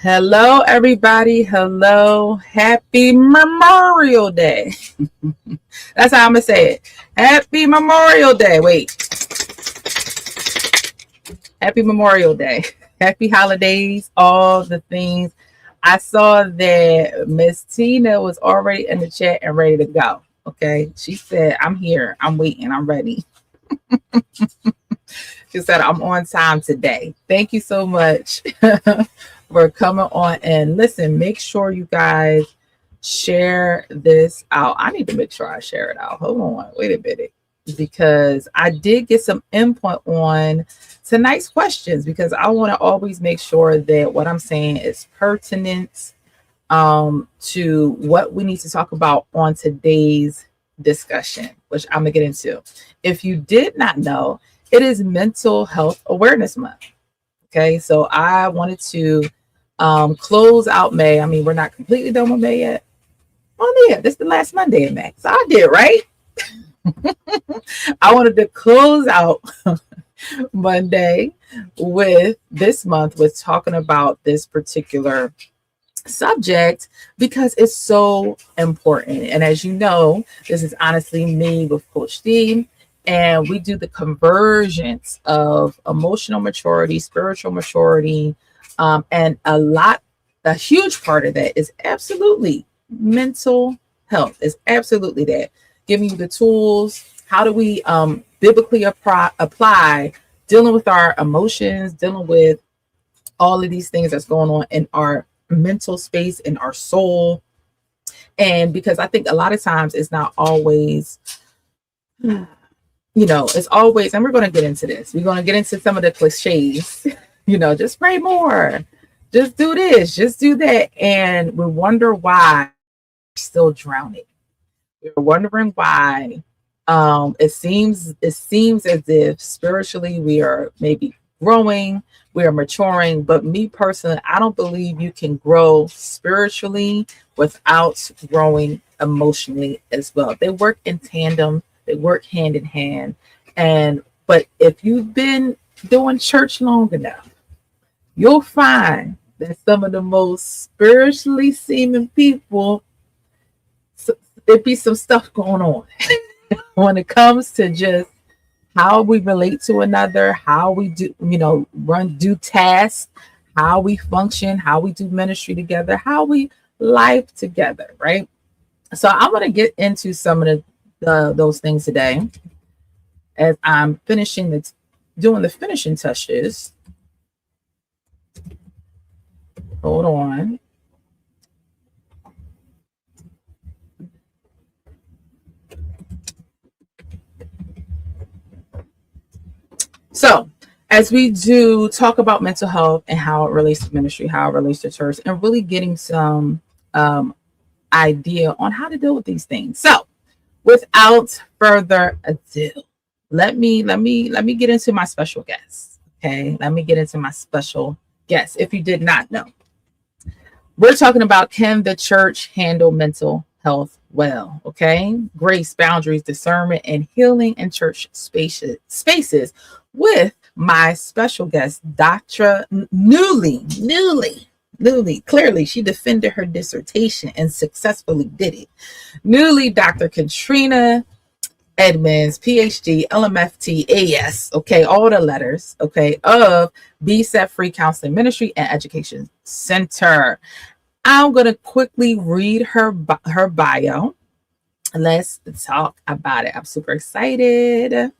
Hello, everybody. Hello. Happy Memorial Day. That's how I'm going to say it. Happy Memorial Day. Wait. Happy Memorial Day. Happy holidays. All the things. I saw that Miss Tina was already in the chat and ready to go. Okay. She said, I'm here. I'm waiting. I'm ready. She said, I'm on time today. Thank you so much for coming on. And listen, make sure you guys share this out. I need to make sure I share it out. Hold on. Wait a minute. Because I did get some input on tonight's questions, because I want to always make sure that what I'm saying is pertinent to what we need to talk about on today's discussion, which I'm going to get into. If you did not know, it is Mental Health Awareness Month. Okay, so I wanted to close out May. I mean, we're not completely done with May yet. Oh, yeah, this is the last Monday in May. So I did, right? I wanted to close out Monday with this month with talking about this particular subject because it's so important. And as you know, this is honestly me with Coach Steve. And we do the convergence of emotional maturity, spiritual maturity, and a huge part of that is absolutely mental health. Is absolutely that. Giving you the tools. How do we biblically apply dealing with our emotions, dealing with all of these things that's going on in our mental space, in our soul. And because I think a lot of times it's not always... it's always, and we're going to get into this. We're going to get into some of the cliches, just pray more, just do this, just do that. And we wonder why we're still drowning. We're wondering why it seems as if spiritually we are maybe growing, we are maturing. But me personally, I don't believe you can grow spiritually without growing emotionally as well. They work in tandem. They work hand in hand. But if you've been doing church long enough, you'll find that some of the most spiritually seeming people, there be some stuff going on when it comes to just how we relate to another, how we do, do tasks, how we function, how we do ministry together, how we life together, right? So I'm going to get into some of those things today as I'm doing the finishing touches. Hold on. So as we do talk about mental health and how it relates to ministry, how it relates to church, and really getting some idea on how to deal with these things. So without further ado, let me get into my special guest. Okay, let me get into my special guest. If you did not know, we're talking about, can the church handle mental health well? Okay, grace, boundaries, discernment, and healing in church spaces with my special guest, Dr. Newly. Clearly, she defended her dissertation and successfully did it. Newly, Dr. Katrina Edmonds, PhD, LMFT-AS, okay, all the letters, okay, of Be Set Free Counseling Ministry and Education Center. I'm going to quickly read her bio. Let's talk about it. I'm super excited.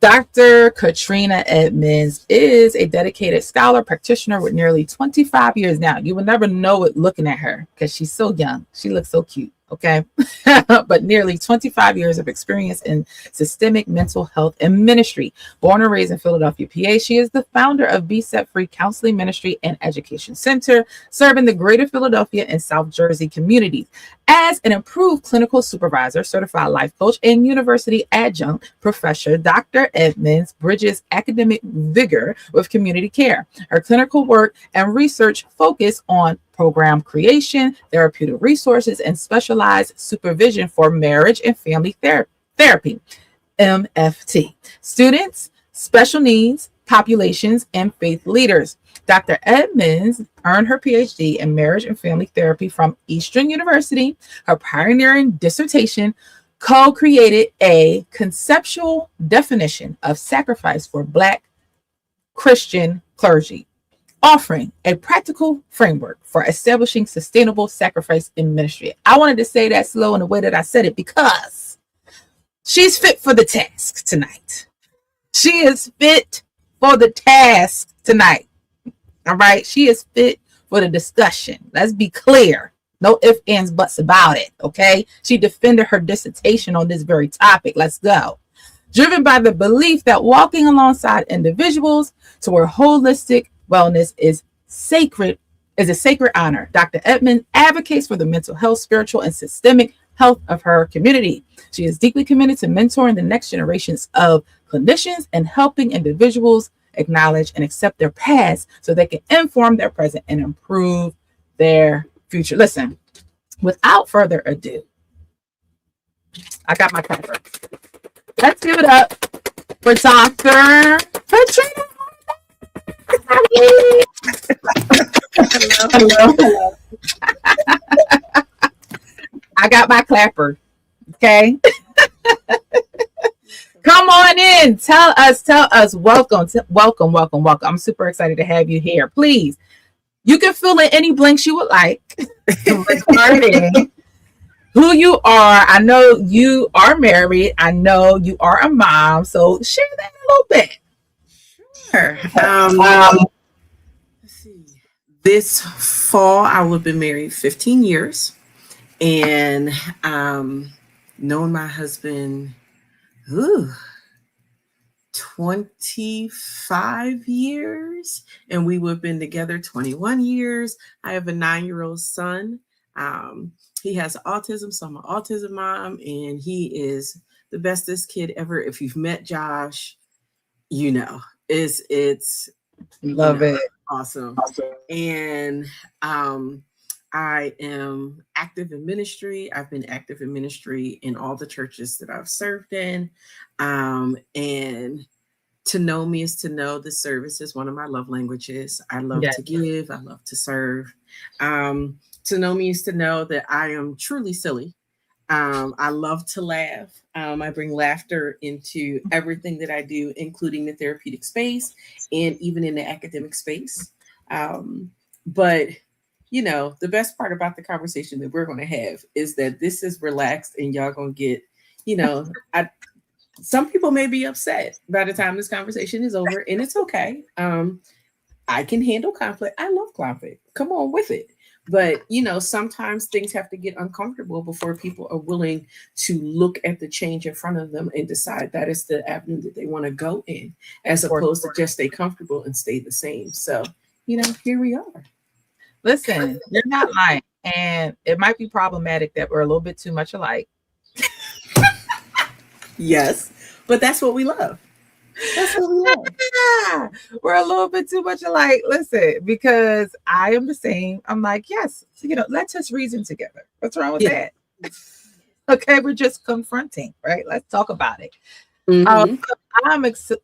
Dr. Katrina Edmonds is a dedicated scholar practitioner with nearly 25 years now. You will never know it looking at her because she's so young. She looks so cute. Okay. But nearly 25 years of experience in systemic mental health and ministry. Born and raised in Philadelphia, PA, she is the founder of Be Set Free Counseling Ministry and Education Center, serving the greater Philadelphia and South Jersey communities. As an approved clinical supervisor, certified life coach, and university adjunct professor, Dr. Edmonds bridges academic vigor with community care. Her clinical work and research focus on program creation, therapeutic resources, and specialized supervision for marriage and family therapy, MFT. Students, special needs, populations, and faith leaders. Dr. Edmonds earned her PhD in marriage and family therapy from Eastern University. Her pioneering dissertation co-created a conceptual definition of sacrifice for Black Christian clergy, offering a practical framework for establishing sustainable sacrifice in ministry. I wanted to say that slow in the way that I said it because she's fit for the task tonight. She is fit for the task tonight. All right. She is fit for the discussion. Let's be clear. No ifs, ands, buts about it. Okay. She defended her dissertation on this very topic. Let's go. Driven by the belief that walking alongside individuals toward holistic wellness is a sacred honor. Dr. Edmonds advocates for the mental health, spiritual, and systemic health of her community. She is deeply committed to mentoring the next generations of clinicians and helping individuals acknowledge and accept their past so they can inform their present and improve their future. Listen, without further ado, I got my cover. Let's give it up for Dr. Katrina. Hello. I got my clapper. Okay. Come on in. Tell us. Welcome. I'm super excited to have you here. Please, you can fill in any blanks you would like regarding who you are. I know you are married. I know you are a mom. So share that a little bit. Sure. Let's see. This fall, I would have been married 15 years. And known my husband 25 years, and we would have been together 21 years. I have a 9-year-old son. He has autism, so I'm an autism mom, and he is the bestest kid ever. If you've met Josh, you know, it's love it. Awesome. And I am active in ministry. I've been active in ministry in all the churches that I've served in. And to know me is to know the service is one of my love languages. I love to give. I love to serve. To know me is to know that I am truly silly. I love to laugh. I bring laughter into everything that I do, including the therapeutic space and even in the academic space. But you know, the best part about the conversation that we're going to have is that this is relaxed and y'all going to get, you know, some people may be upset by the time this conversation is over, and it's okay. I can handle conflict. I love conflict. Come on with it. But, you know, sometimes things have to get uncomfortable before people are willing to look at the change in front of them and decide that is the avenue that they want to go in, as opposed to just stay comfortable and stay the same. So, you know, here we are. Listen, you're not lying. And it might be problematic that we're a little bit too much alike. Yes, but that's what we love. That's what we love. We're a little bit too much alike. Listen, because I am the same. I'm like, yes, you know, let's just reason together. What's wrong with that? Okay, we're just confronting, right? Let's talk about it. Mm-hmm.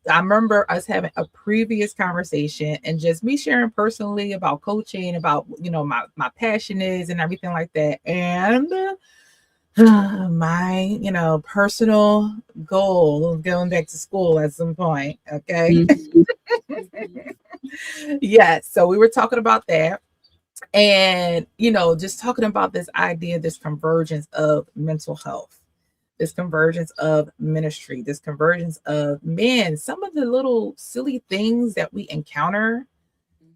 I remember us having a previous conversation and just me sharing personally about coaching, about, you know, my passion is and everything like that. And my, you know, personal goal of going back to school at some point. Okay. Mm-hmm. Yes. So we were talking about that. And, you know, just talking about this idea, this convergence of mental health, this convergence of ministry, this convergence of, man, some of the little silly things that we encounter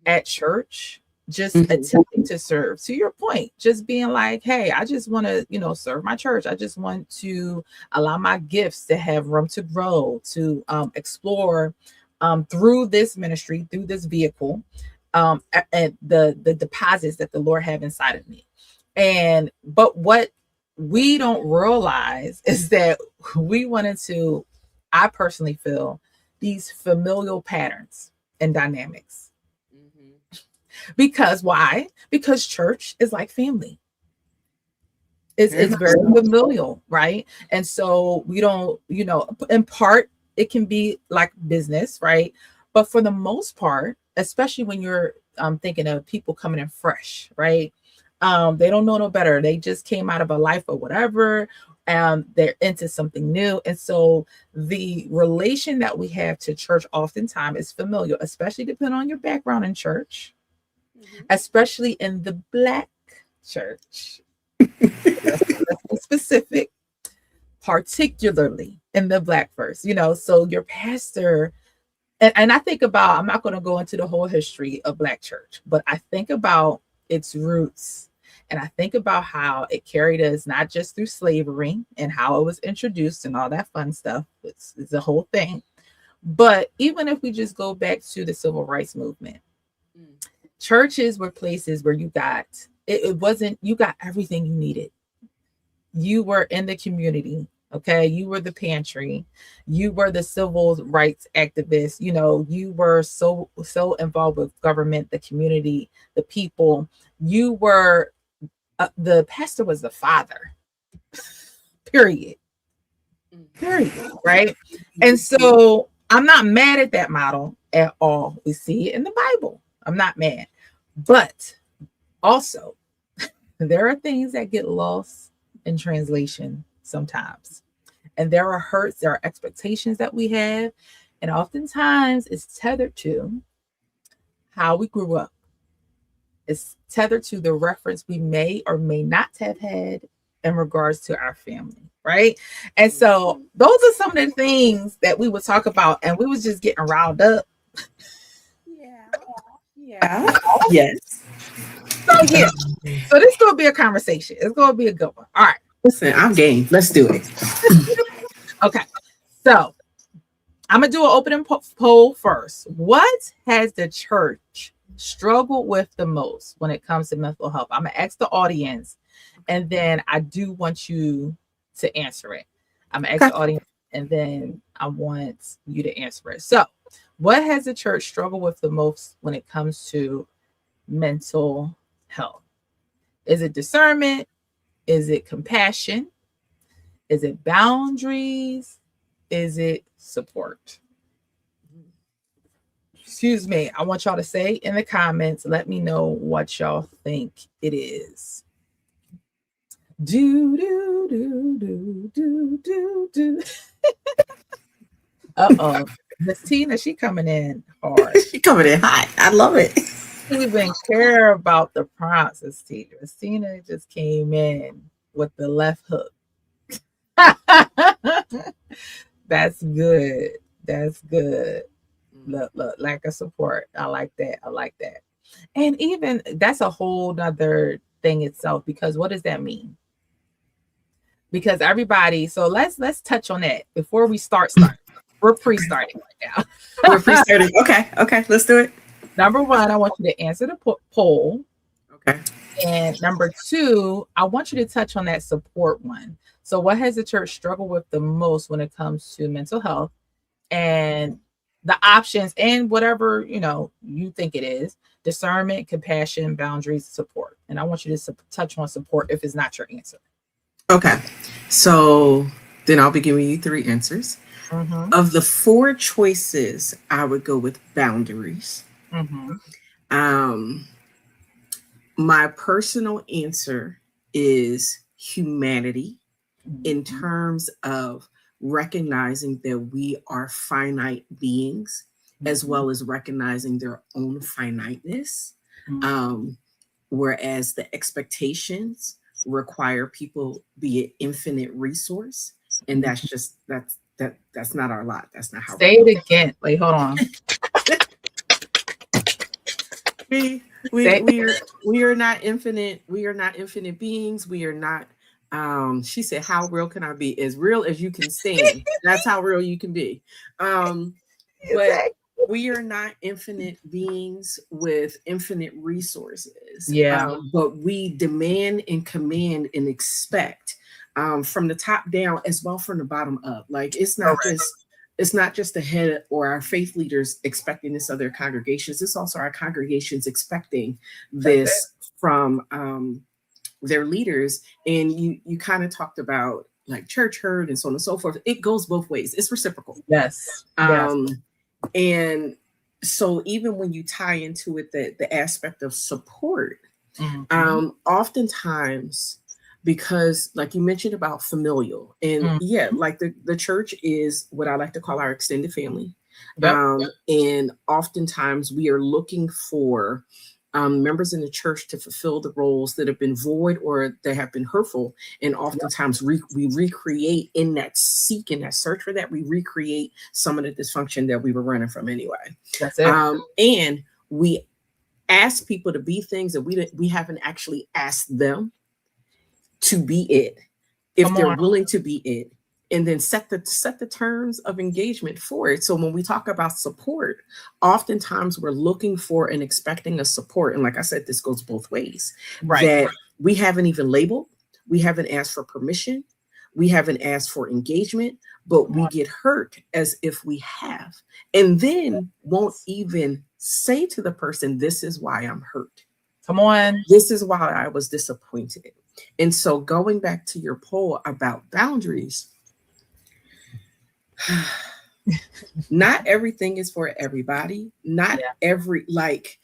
at church, just attempting to serve. To your point, just being like, hey, I just want to, you know, serve my church. I just want to allow my gifts to have room to grow, to explore through this ministry, through this vehicle, and the deposits that the Lord have inside of me. But what we don't realize is that we wanted to, I personally feel, these familial patterns and dynamics. Mm-hmm. Because why? Because church is like family. It's very familial, right? And so we don't, you know, in part, it can be like business, right? But for the most part, especially when you're thinking of people coming in fresh, right? They don't know no better. They just came out of a life or whatever. They're into something new. And so the relation that we have to church oftentimes is familial, especially depending on your background in church, especially in the Black church. Let's be specific, particularly in the Black first, so your pastor, and I think about, I'm not going to go into the whole history of Black church, but I think about its roots. And I think about how it carried us not just through slavery and how it was introduced and all that fun stuff. It's a whole thing. But even if we just go back to the civil rights movement, churches were places where you got, it wasn't, you got everything you needed. You were in the community. Okay. You were the pantry. You were the civil rights activist. You were so involved with government, the community, the people. You were, the pastor was the father, period. Right. And so I'm not mad at that model at all. We see it in the Bible. I'm not mad. But also, there are things that get lost in translation sometimes. And there are hurts, there are expectations that we have. And oftentimes it's tethered to how we grew up. It's tethered to the reference we may or may not have had in regards to our family, right? And so those are some of the things that we would talk about, and we was just getting riled up. Yeah. Yes. So this is going to be a conversation. It's going to be a good one. All right. Listen, I'm game. Let's do it. Okay. So I'm going to do an opening poll first. What has the church struggled with the most when it comes to mental health? I'm going to ask the audience, and then I do want you to answer it. I'm going to ask the audience, and then I want you to answer it. So what has the church struggled with the most when it comes to mental health? Is it discernment? Is it compassion? Is it boundaries? Is it support? Excuse me. I want y'all to say in the comments, let me know what y'all think it is. Uh-oh. Miss Tina, she coming in hard. She coming in hot. I love it. She even care about the prompts, Miss Tina. Miss Tina just came in with the left hook. That's good. That's good. Look, lack of support. I like that. And even that's a whole nother thing itself, because what does that mean? Because everybody, so let's touch on that before we start. We're pre-starting right now. We're pre-starting. Okay, let's do it. Number one, I want you to answer the poll. Okay. And number two, I want you to touch on that support one. So what has the church struggled with the most when it comes to mental health, and the options, and whatever, you think it is: discernment, compassion, boundaries, support. And I want you to touch on support if it's not your answer. Okay. So then I'll be giving you three answers. Mm-hmm. Of the four choices, I would go with boundaries. Mm-hmm. My personal answer is humanity, in terms of recognizing that we are finite beings, as well as recognizing their own finiteness. Whereas the expectations require people be an infinite resource. And that's not our lot. That's not how. Say it again. Wait, hold on. We are not infinite. We are not infinite beings. We are not. She said, "How real can I be? As real as you can stand. That's how real you can be." But we are not infinite beings with infinite resources. Yeah. But we demand and command and expect from the top down, as well from the bottom up. Like it's not just the head or our faith leaders expecting this of their congregations. It's also our congregations expecting this from their leaders. And you kind of talked about like church hurt and so on and so forth. It goes both ways. It's reciprocal. Yes. And So even when you tie into it the aspect of support, Mm-hmm. oftentimes, because like you mentioned about familial, and yeah, Mm-hmm. like the church is what I like to call our extended family. Yep. And oftentimes we are looking for members in the church to fulfill the roles that have been void or that have been hurtful. And Yep. oftentimes we recreate in that seek and that search for that, we recreate some of the dysfunction that we were running from anyway. That's it. And we ask people to be things that we haven't actually asked them to be it, if Come they're on. willing to be it, and then set the terms of engagement for it. So when we talk about support, oftentimes we're looking for and expecting a support. And like I said, this goes both ways. Right. That we haven't even labeled, we haven't asked for permission, we haven't asked for engagement, but we get hurt as if we have, and then won't even say to the person, this is why I'm hurt. Come on. This is why I was disappointed. And so going back to your poll about boundaries, not everything is for everybody. Not every, like,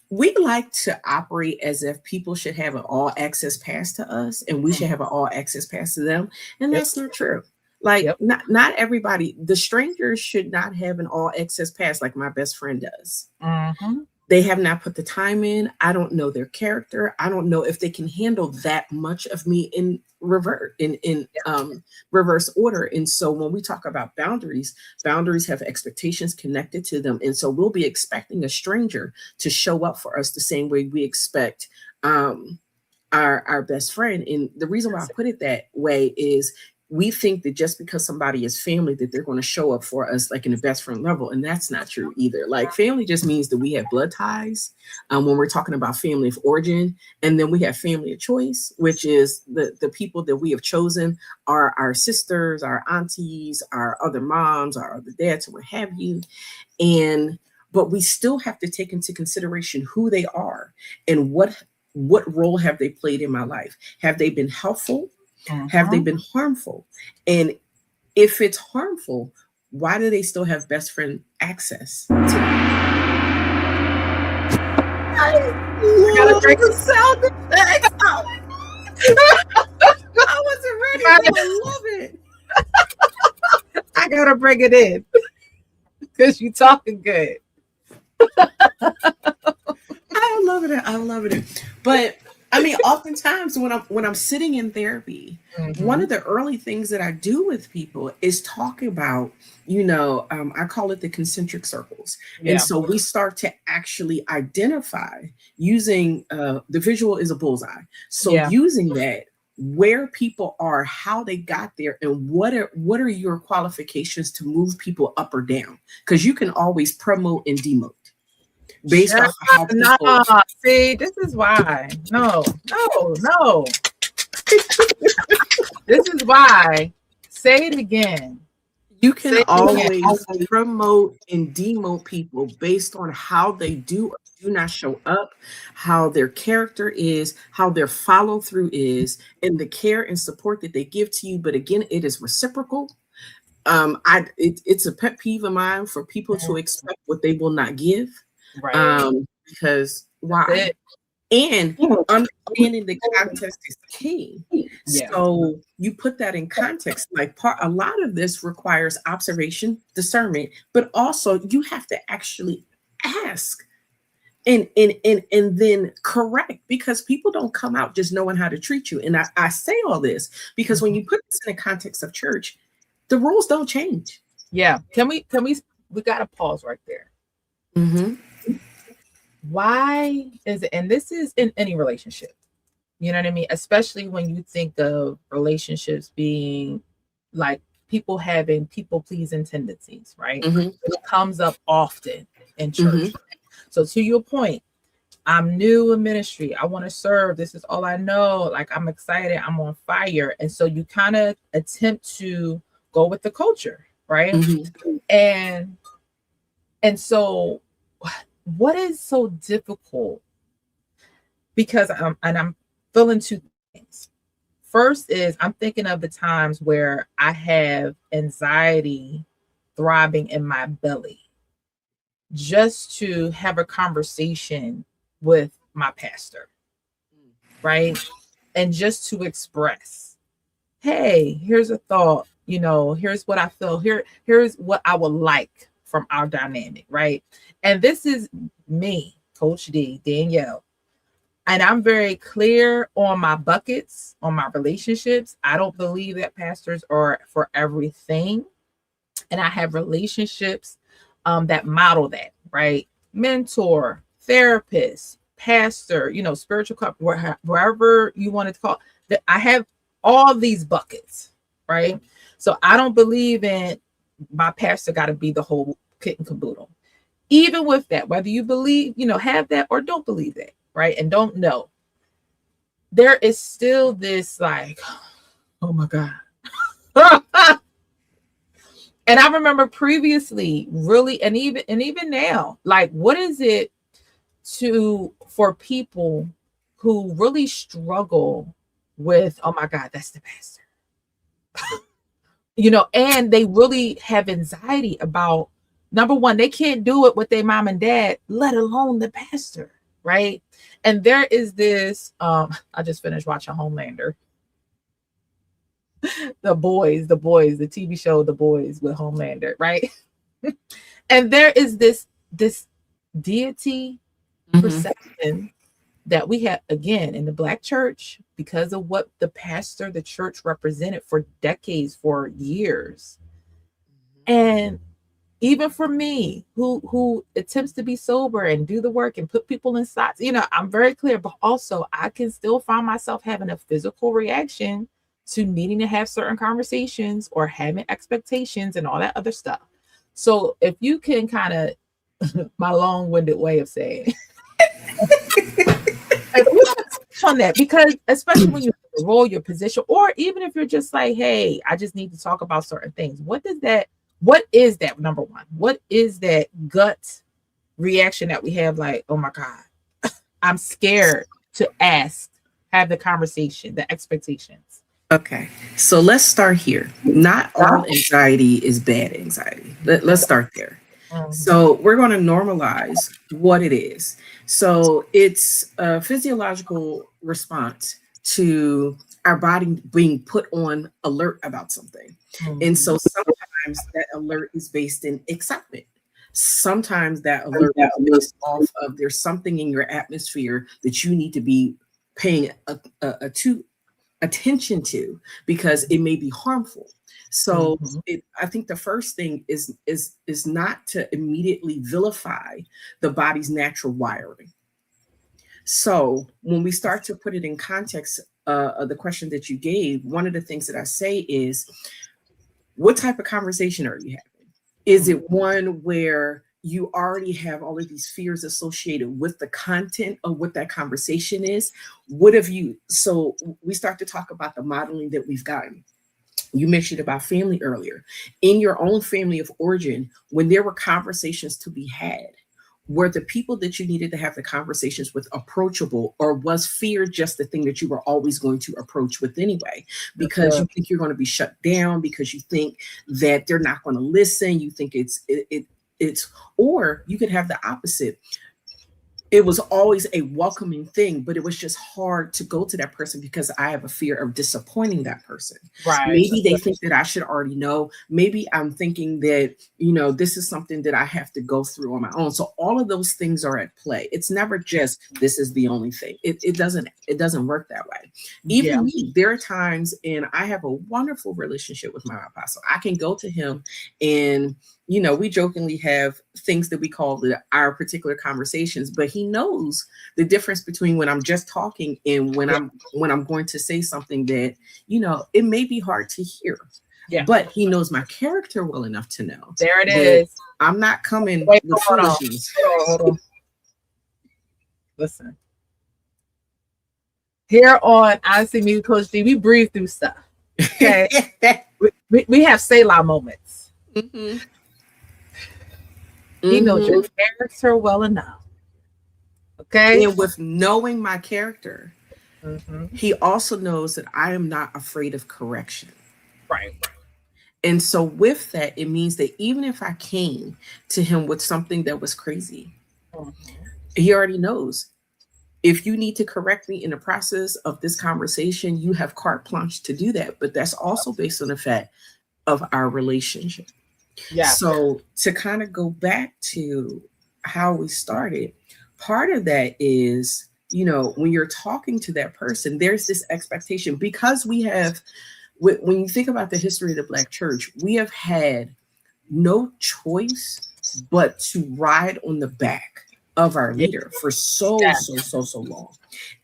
we like to operate as if people should have an all access pass to us and we should have an all access pass to them. And that's not true. Like, not everybody, the strangers should not have an all access pass like my best friend does. Mm-hmm. They have not put the time in. I don't know their character. I don't know if they can handle that much of me in reverse order. And so when we talk about boundaries have expectations connected to them. And so we'll be expecting a stranger to show up for us the same way we expect our best friend. And the reason why I put it that way is we think that just because somebody is family, that they're going to show up for us like in the best friend level. And that's not true either. Like, family just means that we have blood ties when we're talking about family of origin. And then we have family of choice, which is the people that we have chosen are our sisters, our aunties, our other moms, our other dads, or what have you. But we still have to take into consideration who they are and what role have they played in my life. Have they been helpful? Have they been harmful? And if it's harmful, why do they still have best friend access to it? I love the sound effects. I wasn't ready, but I love it. I gotta bring it in because you talking good. I love it. I love it. But I mean, oftentimes when I'm sitting in therapy, one of the early things that I do with people is talk about, I call it the concentric circles. Yeah. And so we start to actually identify using the visual is a bullseye. So using that, where people are, how they got there, and what are your qualifications to move people up or down? Because you can always promote and demote. Based off of how people... See, this is why. No. This is why. Say it again. You can always promote and demote people based on how they do or do not show up, how their character is, how their follow through is, and the care and support that they give to you. But again, it is reciprocal. It's a pet peeve of mine for people to expect what they will not give. Right. Because why? And understanding the context is key. Yeah. So you put that in context. Like, a lot of this requires observation, discernment, but also you have to actually ask and then correct, because people don't come out just knowing how to treat you. And I say all this because when you put this in the context of church, the rules don't change. Yeah. We got to pause right there. Mm-hmm. Why is it, and this is in any relationship, you know what I mean? Especially when you think of relationships being like people having people pleasing tendencies, right? Mm-hmm. It comes up often in church. Mm-hmm. So to your point, I'm new in ministry. I want to serve. This is all I know. Like, I'm excited. I'm on fire. And so you kind of attempt to go with the culture, right? Mm-hmm. And so what is so difficult? Because I'm feeling two things. First is I'm thinking of the times where I have anxiety throbbing in my belly, just to have a conversation with my pastor, right? And just to express, hey, here's a thought, here's what I feel, here's what I would like from our dynamic, right? And this is me, Coach D, Danielle. And I'm very clear on my buckets, on my relationships. I don't believe that pastors are for everything. And I have relationships that model that, right? Mentor, therapist, pastor, spiritual couple, wherever you want to call that. I have all these buckets, right? So I don't believe in my pastor got to be the whole kit and caboodle. Even with that, whether you believe, have that or don't believe that, right? And don't know, there is still this like, oh my God. And I remember previously really, and even now, like, what is it for people who really struggle with, oh my God, that's the pastor, and they really have anxiety about, number one, they can't do it with their mom and dad, let alone the pastor, right? And there is this, I just finished watching Homelander. the boys, the TV show, The Boys with Homelander, right? And there is this deity perception that we have, again, in the Black church, because of what the pastor, the church represented for decades, for years. And even for me, who attempts to be sober and do the work and put people in spots, I'm very clear, but also I can still find myself having a physical reaction to needing to have certain conversations or having expectations and all that other stuff. So if you can kind of, my long-winded way of saying, on that, because especially when you roll your position, or even if you're just like, hey, I just need to talk about certain things. What is that, number one? What is that gut reaction that we have? Like, oh my God, I'm scared to ask, have the conversation, the expectations. Okay, so let's start here. Not all anxiety is bad anxiety. Let's start there. So we're going to normalize what it is. So it's a physiological response to our body being put on alert about something. And so sometimes that alert is based in excitement. Sometimes that alert is based off of there's something in your atmosphere that you need to be paying attention to, because it may be harmful. So I think the first thing is not to immediately vilify the body's natural wiring. So when we start to put it in context of the question that you gave, one of the things that I say is, what type of conversation are you having? Is it one where you already have all of these fears associated with the content of what that conversation is? So we start to talk about the modeling that we've gotten. You mentioned about family earlier. In your own family of origin, when there were conversations to be had, were the people that you needed to have the conversations with approachable, or was fear just the thing that you were always going to approach with anyway? Because you think you're going to be shut down, because you think that they're not going to listen. You think it's, or you could have the opposite. It was always a welcoming thing, but it was just hard to go to that person because I have a fear of disappointing that person. Right. Maybe they think that I should already know. Maybe I'm thinking that, this is something that I have to go through on my own. So all of those things are at play. It's never just, this is the only thing. It doesn't work that way. Even me, there are times, and I have a wonderful relationship with my apostle. I can go to him and, we jokingly have things that we call our particular conversations, but he knows the difference between when I'm just talking and when I'm going to say something that, it may be hard to hear. Yeah. But he knows my character well enough to know. There it is. I'm not coming with foolishness. Hold on. Listen. Here on Honestly Me, Coach D, we breathe through stuff. Okay. we have Selah moments. He knows your character well enough. Okay. And with knowing my character, he also knows that I am not afraid of correction. Right. And so with that, it means that even if I came to him with something that was crazy, he already knows. If you need to correct me in the process of this conversation, you have carte blanche to do that. But that's also based on the fact of our relationship. Yeah. So to kind of go back to how we started, part of that is, you know, when you're talking to that person, there's this expectation, because we have, when you think about the history of the Black church, we have had no choice but to ride on the back of our leader for so long.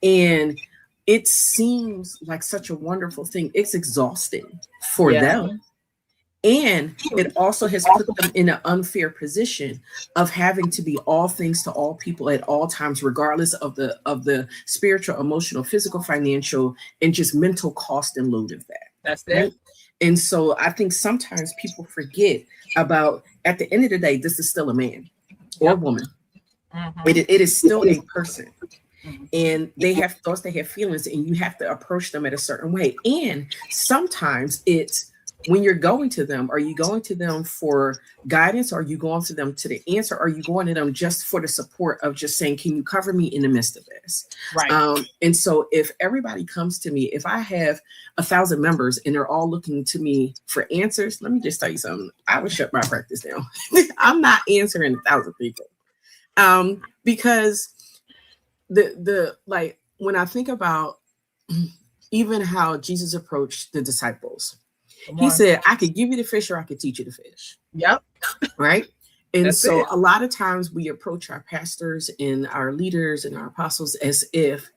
And it seems like such a wonderful thing. It's exhausting for them. And it also has put them in an unfair position of having to be all things to all people at all times, regardless of the spiritual, emotional, physical, financial, and just mental cost and load of that. That's it. Right? And so I think sometimes people forget about, at the end of the day, this is still a man or a woman. It is still a person. And they have thoughts, they have feelings, and you have to approach them in a certain way. And sometimes it's, when you're going to them, are you going to them for guidance? Or are you going to them to the answer? Or are you going to them just for the support of just saying, can you cover me in the midst of this? Right. And so if everybody comes to me, if I have 1,000 members and they're all looking to me for answers, let me just tell you something. I would shut my practice down. I'm not answering 1,000 people. Because the like, when I think about even how Jesus approached the disciples, he said, I could give you the fish or I could teach you to fish. Yep. Right. And that's so a lot of times we approach our pastors and our leaders and our apostles as if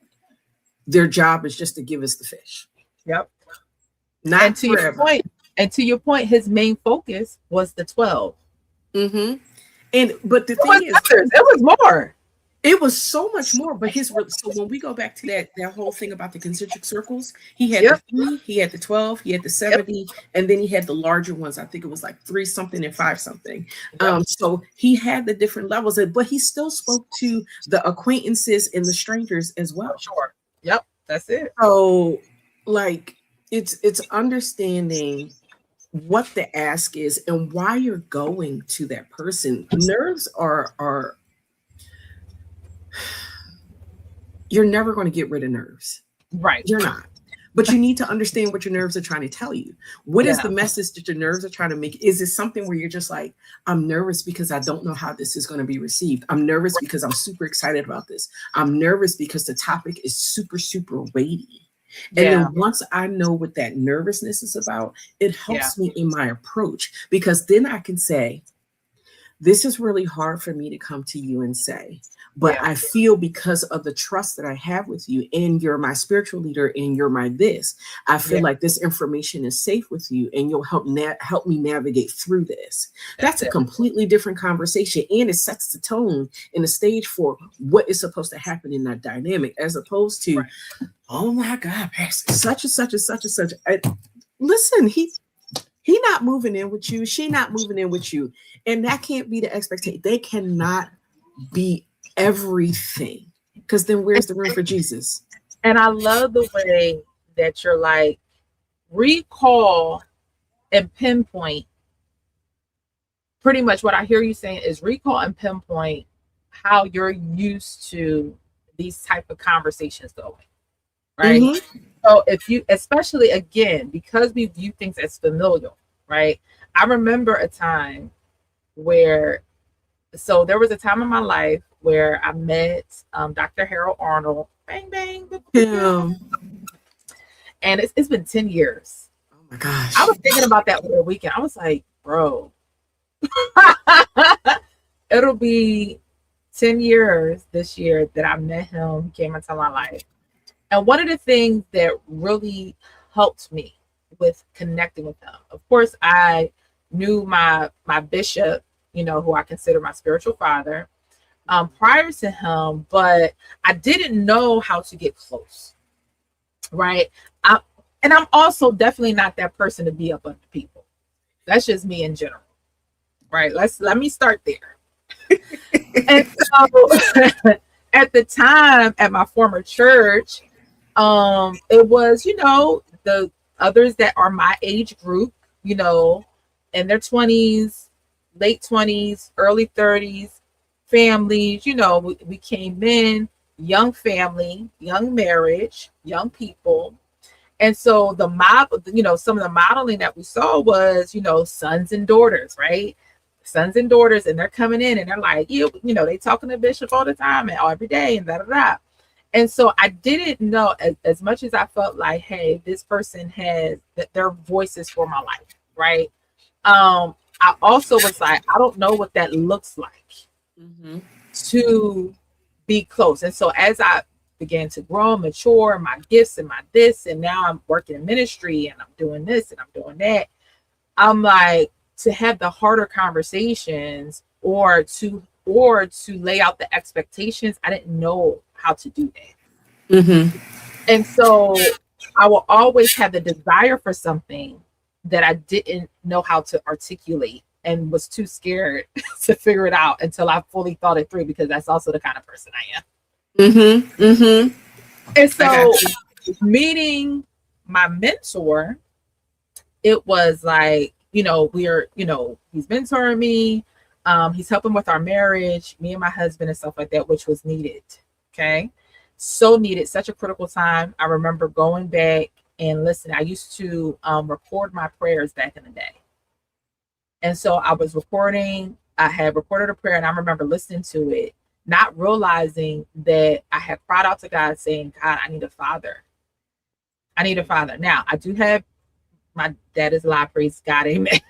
their job is just to give us the fish. Yep. Not and to your point, his main focus was the 12. Mm-hmm. But the thing is, it was more. It was so much more, but so when we go back to that whole thing about the concentric circles, he had the 3, he had the 12, he had the 70, and then he had the larger ones. I think it was like 3 something and 5 something. So he had the different levels, but he still spoke to the acquaintances and the strangers as well. Sure. Yep, that's it. So like it's understanding what the ask is and why you're going to that person. Nerves are you're never going to get rid of nerves. Right. You're not. But you need to understand what your nerves are trying to tell you. What is the message that your nerves are trying to make? Is it something where you're just like, I'm nervous because I don't know how this is going to be received. I'm nervous because I'm super excited about this. I'm nervous because the topic is super, super weighty. And then once I know what that nervousness is about, it helps me in my approach, because then I can say, this is really hard for me to come to you and say, but I feel because of the trust that I have with you, and you're my spiritual leader and you're my this, I feel like this information is safe with you and you'll help me navigate through this. That's a completely different conversation, and it sets the tone and the stage for what is supposed to happen in that dynamic, as opposed to, oh my God, Pastor, such and such and such and such. Listen, he not moving in with you. She not moving in with you. And that can't be the expectation. They cannot be everything, because then where's the room for Jesus? And I love the way that you're like, recall and pinpoint. Pretty much what I hear you saying is recall and pinpoint how you're used to these type of conversations going. Right. Mm-hmm. So if you, especially again, because we view things as familial, right? I remember a time where, so there was a time in my life where I met Dr. Harold Arnold. Bang, bang. And it's been 10 years. Oh my gosh. I was thinking about that over the weekend. I was like, bro, it'll be 10 years this year that I met him. He came into my life. And one of the things that really helped me with connecting with him, of course, I knew my bishop, you know, who I consider my spiritual father, prior to him, but I didn't know how to get close, right? And I'm also definitely not that person to be up under people. That's just me in general, right? Let me start there. And so at the time at my former church, it was, you know, the others that are my age group, you know, in their 20s, late 20s, early 30s, families. We came in, young family, young marriage, young people. And so the model, some of the modeling that we saw was, sons and daughters, right? Sons and daughters, and they're coming in and they're like, they talking to Bishop all the time and every day and da da da. And so I didn't know, as much as I felt like, hey, this person has that their voices for my life, right? I also was like, I don't know what that looks like to be close. And so as I began to grow, mature, my gifts and my this, and now I'm working in ministry and I'm doing this and I'm doing that, I'm like, to have the harder conversations or to lay out the expectations, I didn't know how to do that. And so I will always have the desire for something that I didn't know how to articulate and was too scared to figure it out until I fully thought it through, because that's also the kind of person I am. And so meeting my mentor, it was like, he's mentoring me. He's helping with our marriage, me and my husband and stuff like that, which was needed. Okay. So needed, such a critical time. I remember going back and listening. I used to record my prayers back in the day. And so I was recording, I had recorded a prayer, and I remember listening to it, not realizing that I had cried out to God saying, God, I need a father. I need a father. Now, I do have, my dad is alive, praise God, amen.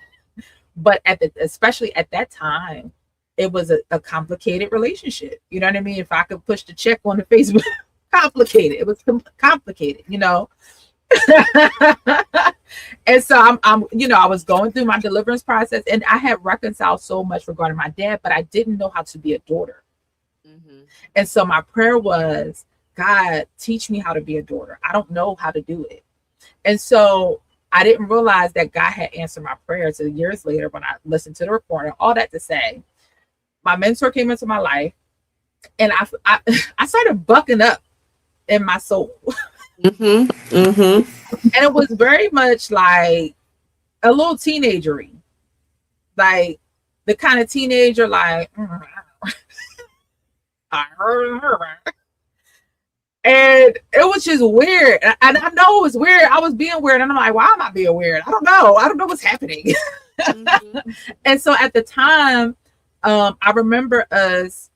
But especially at that time, it was a complicated relationship. You know what I mean? If I could push the check on the Facebook, complicated. It was complicated, And so I'm I was going through my deliverance process, and I had reconciled so much regarding my dad, but I didn't know how to be a daughter. And so my prayer was, God, teach me how to be a daughter. I don't know how to do it. And so I didn't realize that God had answered my prayer until years later when I listened to the recording. All that to say, my mentor came into my life, and I started bucking up in my soul. And it was very much like a little teenagery, like the kind of teenager, like, and it was just weird. And I know it was weird. I was being weird, and I'm like, why am I being weird? I don't know what's happening. And so at the time, I remember us,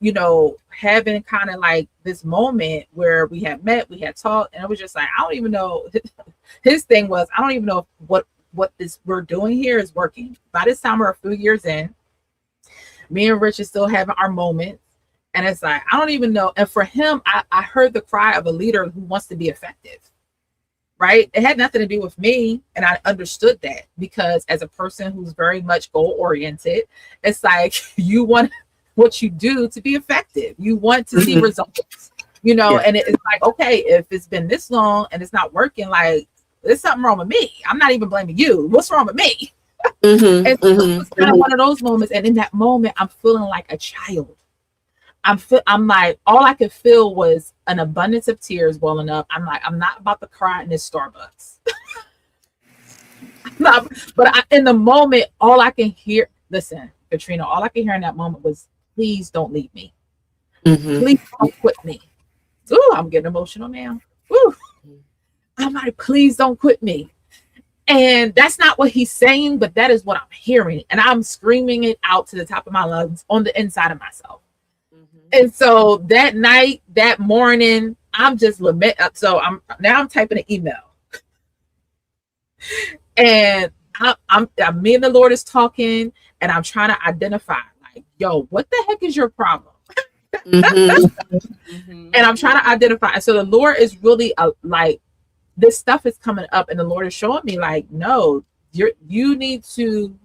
having kind of like this moment where we had met, we had talked, and it was just like, I don't even know. His thing was, I don't even know if what this we're doing here is working. By this time, we're a few years in. Me and Rich is still having our moments, and it's like, I don't even know. And for him, I heard the cry of a leader who wants to be effective. Right? It had nothing to do with me. And I understood that, because as a person who's very much goal oriented, it's like you want what you do to be effective. You want to see results, and it's like, okay, if it's been this long and it's not working, like there's something wrong with me. I'm not even blaming you. What's wrong with me? And so it was kind of one of those moments. And in that moment, I'm feeling like a child. I'm like, all I could feel was an abundance of tears welling up. I'm like, I'm not about to cry in this Starbucks. In the moment, all I can hear, listen, Katrina, all I can hear in that moment was, please don't leave me. Please don't quit me. Ooh, I'm getting emotional now. Ooh. I'm like, please don't quit me. And that's not what he's saying, but that is what I'm hearing. And I'm screaming it out to the top of my lungs on the inside of myself. And so that night, that morning, I'm just lament. So I'm typing an email, and I'm me and the Lord is talking, and I'm trying to identify, like, yo, what the heck is your problem? And I'm trying to identify. And so the Lord is really like, this stuff is coming up, and the Lord is showing me, like, no, you need to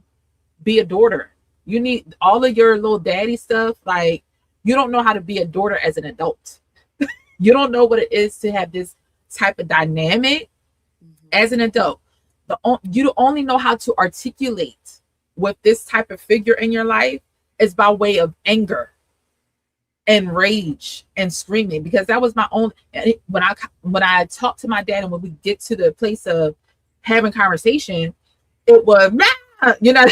be a daughter. You need all of your little daddy stuff, like. You don't know how to be a daughter as an adult. You don't know what it is to have this type of dynamic as an adult. You only know how to articulate with this type of figure in your life is by way of anger and rage and screaming, because that was my own. When I talk to my dad, and when we get to the place of having conversation, it was you know,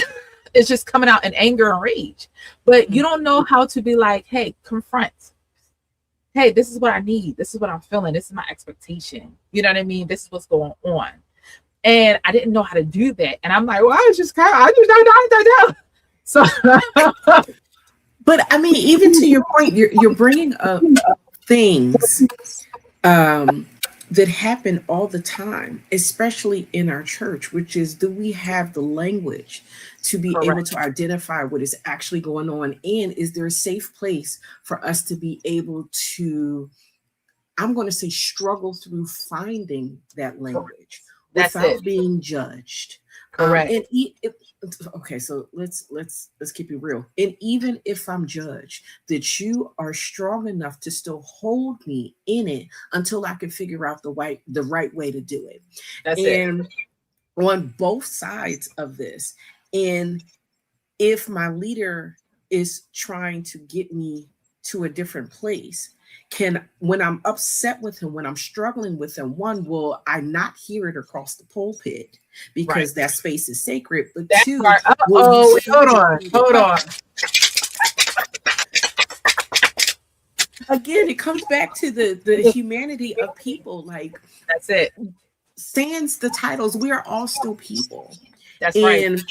it's just coming out in anger and rage. But you don't know how to be like, hey, confront. Hey, this is what I need. This is what I'm feeling. This is my expectation. You know what I mean? This is what's going on. And I didn't know how to do that. And I'm like, well, I just don't know. So, but I mean, even to your point, you're bringing up things that happen all the time, especially in our church, which is, do we have the language to be able to identify what is actually going on? And is there a safe place for us to be able to, I'm going to say, struggle through finding that language without being judged? Correct. Okay, so let's keep it real. And even if I'm judged, that you are strong enough to still hold me in it until I can figure out the right way to do it. That's it. On both sides of this, and if my leader is trying to get me to a different place, when I'm upset with him, when I'm struggling with him, one, will I not hear it across the pulpit because that space is sacred? But two, hold on. Again, it comes back to the humanity of people. Like, that's it. Sans the titles, we are all still people. That's right. And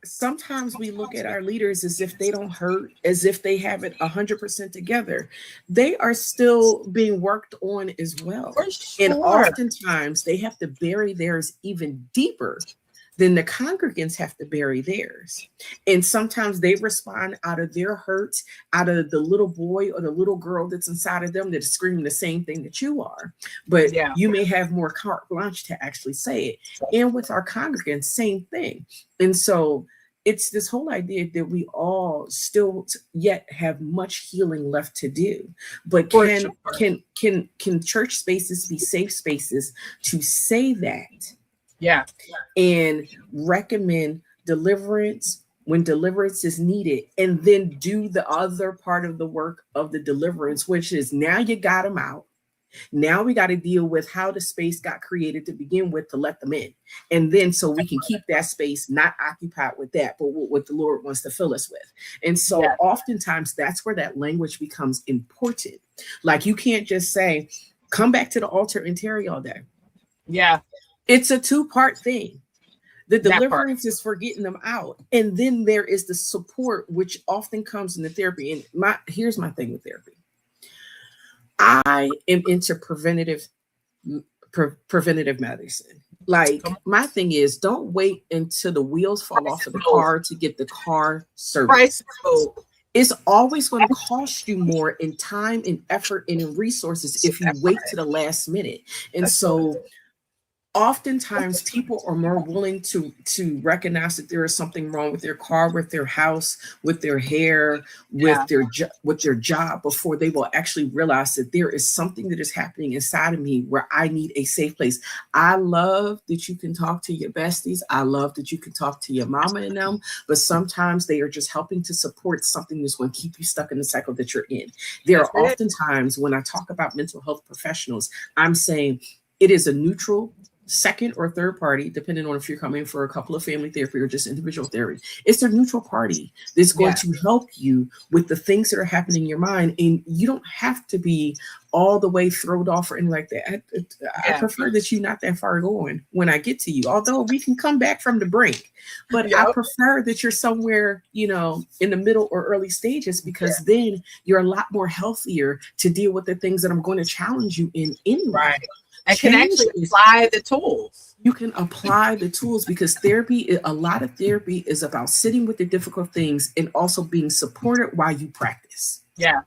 sometimes we look at our leaders as if they don't hurt, as if they have it 100% together. They are still being worked on as well. And oftentimes they have to bury theirs even deeper than the congregants have to bury theirs. And sometimes they respond out of their hurts, out of the little boy or the little girl that's inside of them that is screaming the same thing that you are. But you may have more carte blanche to actually say it. And with our congregants, same thing. And so it's this whole idea that we all still yet have much healing left to do. But can church spaces be safe spaces to say that? Yeah. And recommend deliverance when deliverance is needed, and then do the other part of the work of the deliverance, which is, now you got them out. Now we got to deal with how the space got created to begin with to let them in. And then so we can keep that space not occupied with that, but what the Lord wants to fill us with. And so oftentimes that's where that language becomes important. Like, you can't just say, come back to the altar and tarry all day. Yeah. It's a two-part thing. The deliverance is for getting them out. And then there is the support, which often comes in the therapy. And here's my thing with therapy. I am into preventative medicine. Like, my thing is, don't wait until the wheels fall off of the car to get the car serviced. It's always going to cost you more in time and effort and in resources if you wait to the last minute. And so oftentimes people are more willing to recognize that there is something wrong with their car, with their house, with their hair, with their job, before they will actually realize that there is something that is happening inside of me where I need a safe place. I love that you can talk to your besties. I love that you can talk to your mama and them, but sometimes they are just helping to support something that's going to keep you stuck in the cycle that you're in. There are oftentimes, when I talk about mental health professionals, I'm saying it is a neutral second or third party, depending on if you're coming for a couple of family therapy or just individual therapy. It's a neutral party that's going to help you with the things that are happening in your mind. And you don't have to be all the way thrown off or anything like that. I prefer that you're not that far going when I get to you, although we can come back from the brink. But I prefer that you're somewhere, in the middle or early stages, because then you're a lot more healthier to deal with the things that I'm going to challenge you in anyway. Right. And can actually apply the tools. You can apply the tools, because a lot of therapy is about sitting with the difficult things and also being supported while you practice. Yeah.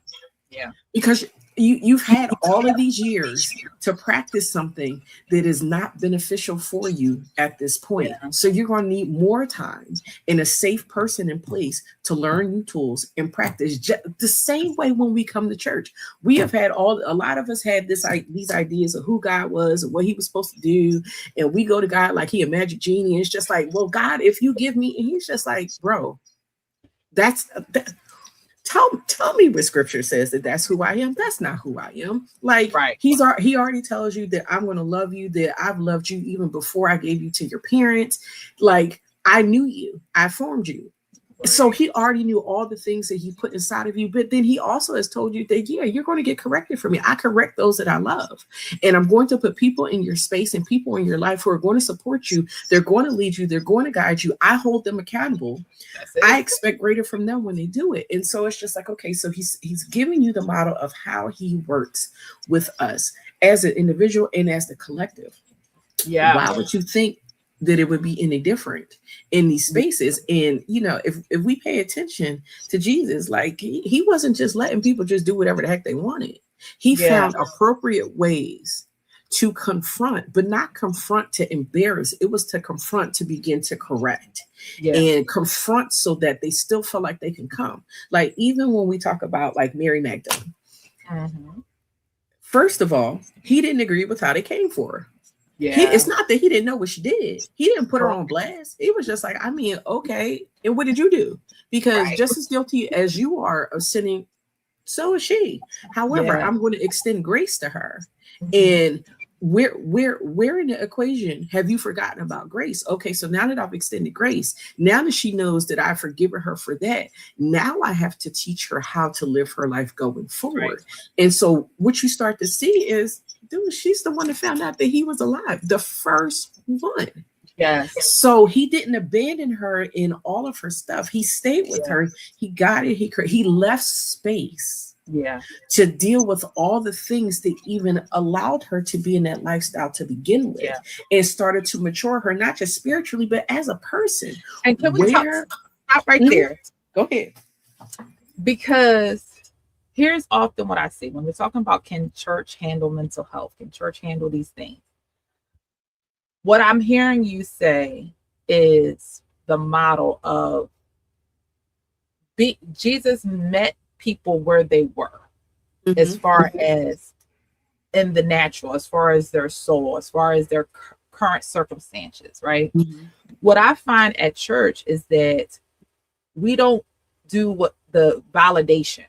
Yeah. Because you've had all of these years to practice something that is not beneficial for you at this point. Yeah. So you're going to need more time and a safe person in place to learn new tools and practice. The same way when we come to church, we have had a lot of us had these ideas of who God was and what he was supposed to do. And we go to God like he a magic genie. And it's just like, well, God, if you give me, and he's just like, bro, Tell me what scripture says that's who I am. That's not who I am. Like, he already tells you that I'm going to love you, that I've loved you even before I gave you to your parents. Like, I knew you. I formed you. So he already knew all the things that he put inside of you, but then he also has told you that, yeah, you're going to get corrected from me. I correct those that I love. And I'm going to put people in your space and people in your life who are going to support you. They're going to lead you. They're going to guide you. I hold them accountable. I expect greater from them when they do it. And so it's just like, okay, so he's giving you the model of how he works with us as an individual and as the collective. Yeah. Why would you think that it would be any different in these spaces? And, you know, if we pay attention to Jesus, like he wasn't just letting people just do whatever the heck they wanted. He found appropriate ways to confront, but not confront to embarrass. It was to confront, to begin to correct and confront so that they still feel like they can come. Like, even when we talk about like Mary Magdalene, first of all, he didn't agree with how they came for her. It's not that he didn't know what she did. He didn't put her on blast. He was just like, I mean, okay. And what did you do? Because just as guilty as you are of sinning, so is she. However, I'm going to extend grace to her. And where in the equation have you forgotten about grace? Okay, so now that I've extended grace, now that she knows that I've forgiven her for that, now I have to teach her how to live her life going forward. And so what you start to see is, dude, she's the one that found out that he was alive, the first one. So he didn't abandon her in all of her stuff. He stayed with her. He got it. He left space to deal with all the things that even allowed her to be in that lifestyle to begin with, and started to mature her, not just spiritually, but as a person. And can we stop right there? Go ahead. Because here's often what I see when we're talking about, can church handle mental health? Can church handle these things? What I'm hearing you say is the model of Jesus met people where they were, as far as in the natural, as far as their soul, as far as their current circumstances, right? What I find at church is that we don't do what the validation.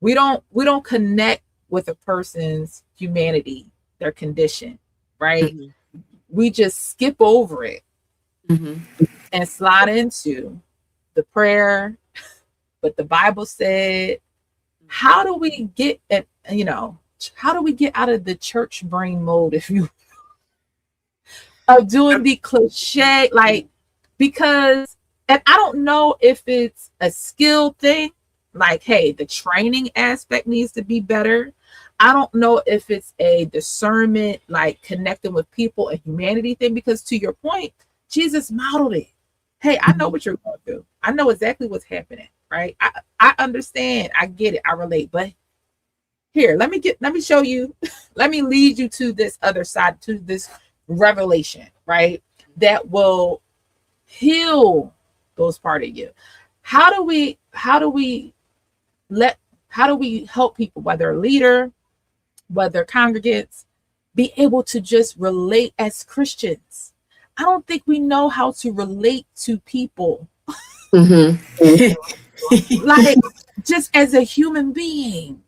We don't connect with a person's humanity, their condition, right? We just skip over it and slide into the prayer, but the Bible said. How do we get at, how do we get out of the church brain mode, if you of doing the cliche, like, because, and I don't know if it's a skill thing, like, hey, the training aspect needs to be better. I don't know if it's a discernment, like connecting with people, a humanity thing, because to your point, Jesus modeled it. Hey, I know what you're going through. I know exactly what's happening, right? I understand. I get it. I relate. But here, let me show you, let me lead you to this other side, to this revelation, right? That will heal those part of you. How do we help people, whether a leader, whether congregants, be able to just relate as Christians? I don't think we know how to relate to people. Like, just as a human being.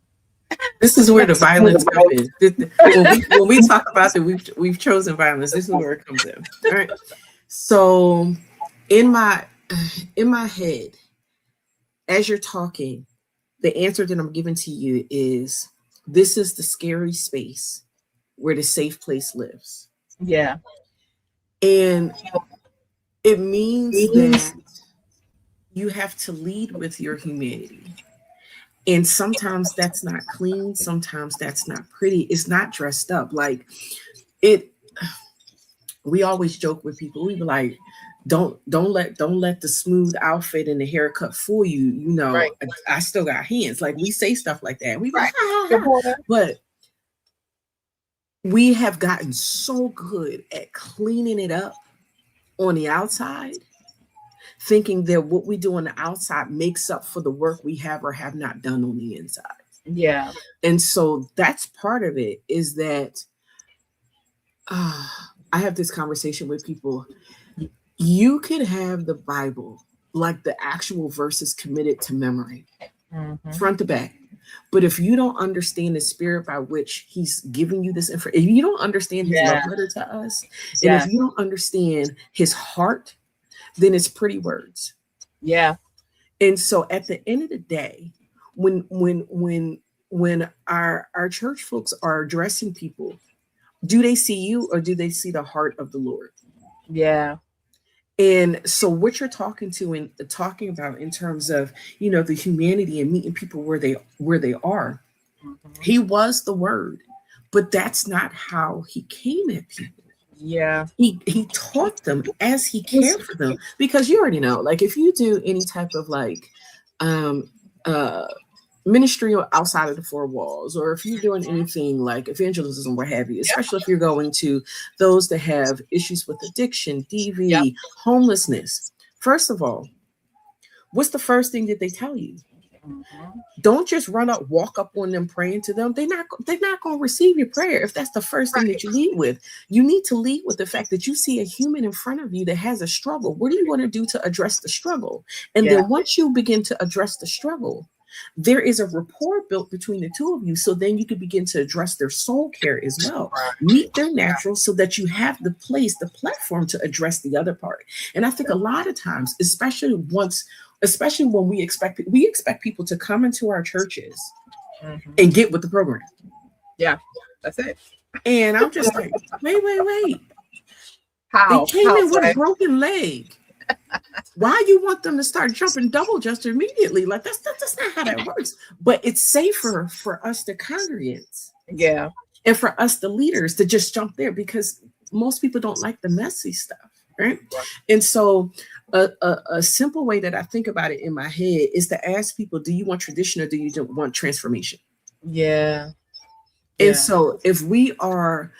This is where the violence comes in. When we talk about that, we've chosen violence. This is where it comes in. All right. So in my head, as you're talking, the answer that I'm giving to you is, this is the scary space where the safe place lives. Yeah. And it means that you have to lead with your humanity. And sometimes that's not clean. Sometimes that's not pretty. It's not dressed up. Like it. We always joke with people. We be like, don't let the smooth outfit and the haircut fool you. You know, right. I still got hands. Like, we say stuff like that. We like, but we have gotten so good at cleaning it up on the outside, thinking that what we do on the outside makes up for the work we have or have not done on the inside. Yeah. And so that's part of it, is that I have this conversation with people. You could have the Bible, like the actual verses, committed to memory, front to back. But if you don't understand the spirit by which he's giving you this information, if you don't understand his love letter to us, and if you don't understand his heart, then it's pretty words. Yeah. And so at the end of the day, when our church folks are addressing people, do they see you or do they see the heart of the Lord? Yeah. And so what you're talking about in terms of, you know, the humanity and meeting people where they are, he was the word, but that's not how he came at people. Yeah. He taught them as he cared for them, because you already know, like if you do any type of like ministry outside of the four walls, or if you're doing anything like evangelism, what have you, especially if you're going to those that have issues with addiction, DV, homelessness. First of all, what's the first thing that they tell you? Don't just walk up on them praying to them. They're not going to receive your prayer if that's the first thing that you lead with. You need to lead with the fact that you see a human in front of you that has a struggle. What are you going to do to address the struggle? And then once you begin to address the struggle, there is a rapport built between the two of you. So then you can begin to address their soul care as well. Meet their natural so that you have the platform to address the other part. And I think a lot of times, especially when we expect people to come into our churches and get with the program. Yeah, that's it. And I'm just like, wait. How? They came in with a broken leg. Why you want them to start jumping double just immediately? Like that's not how that works. But it's safer for us, the congregants, and for us, the leaders, to just jump there, because most people don't like the messy stuff, right? And so a simple way that I think about it in my head is to ask people, do you want tradition or do you want transformation? Yeah. And so if we are,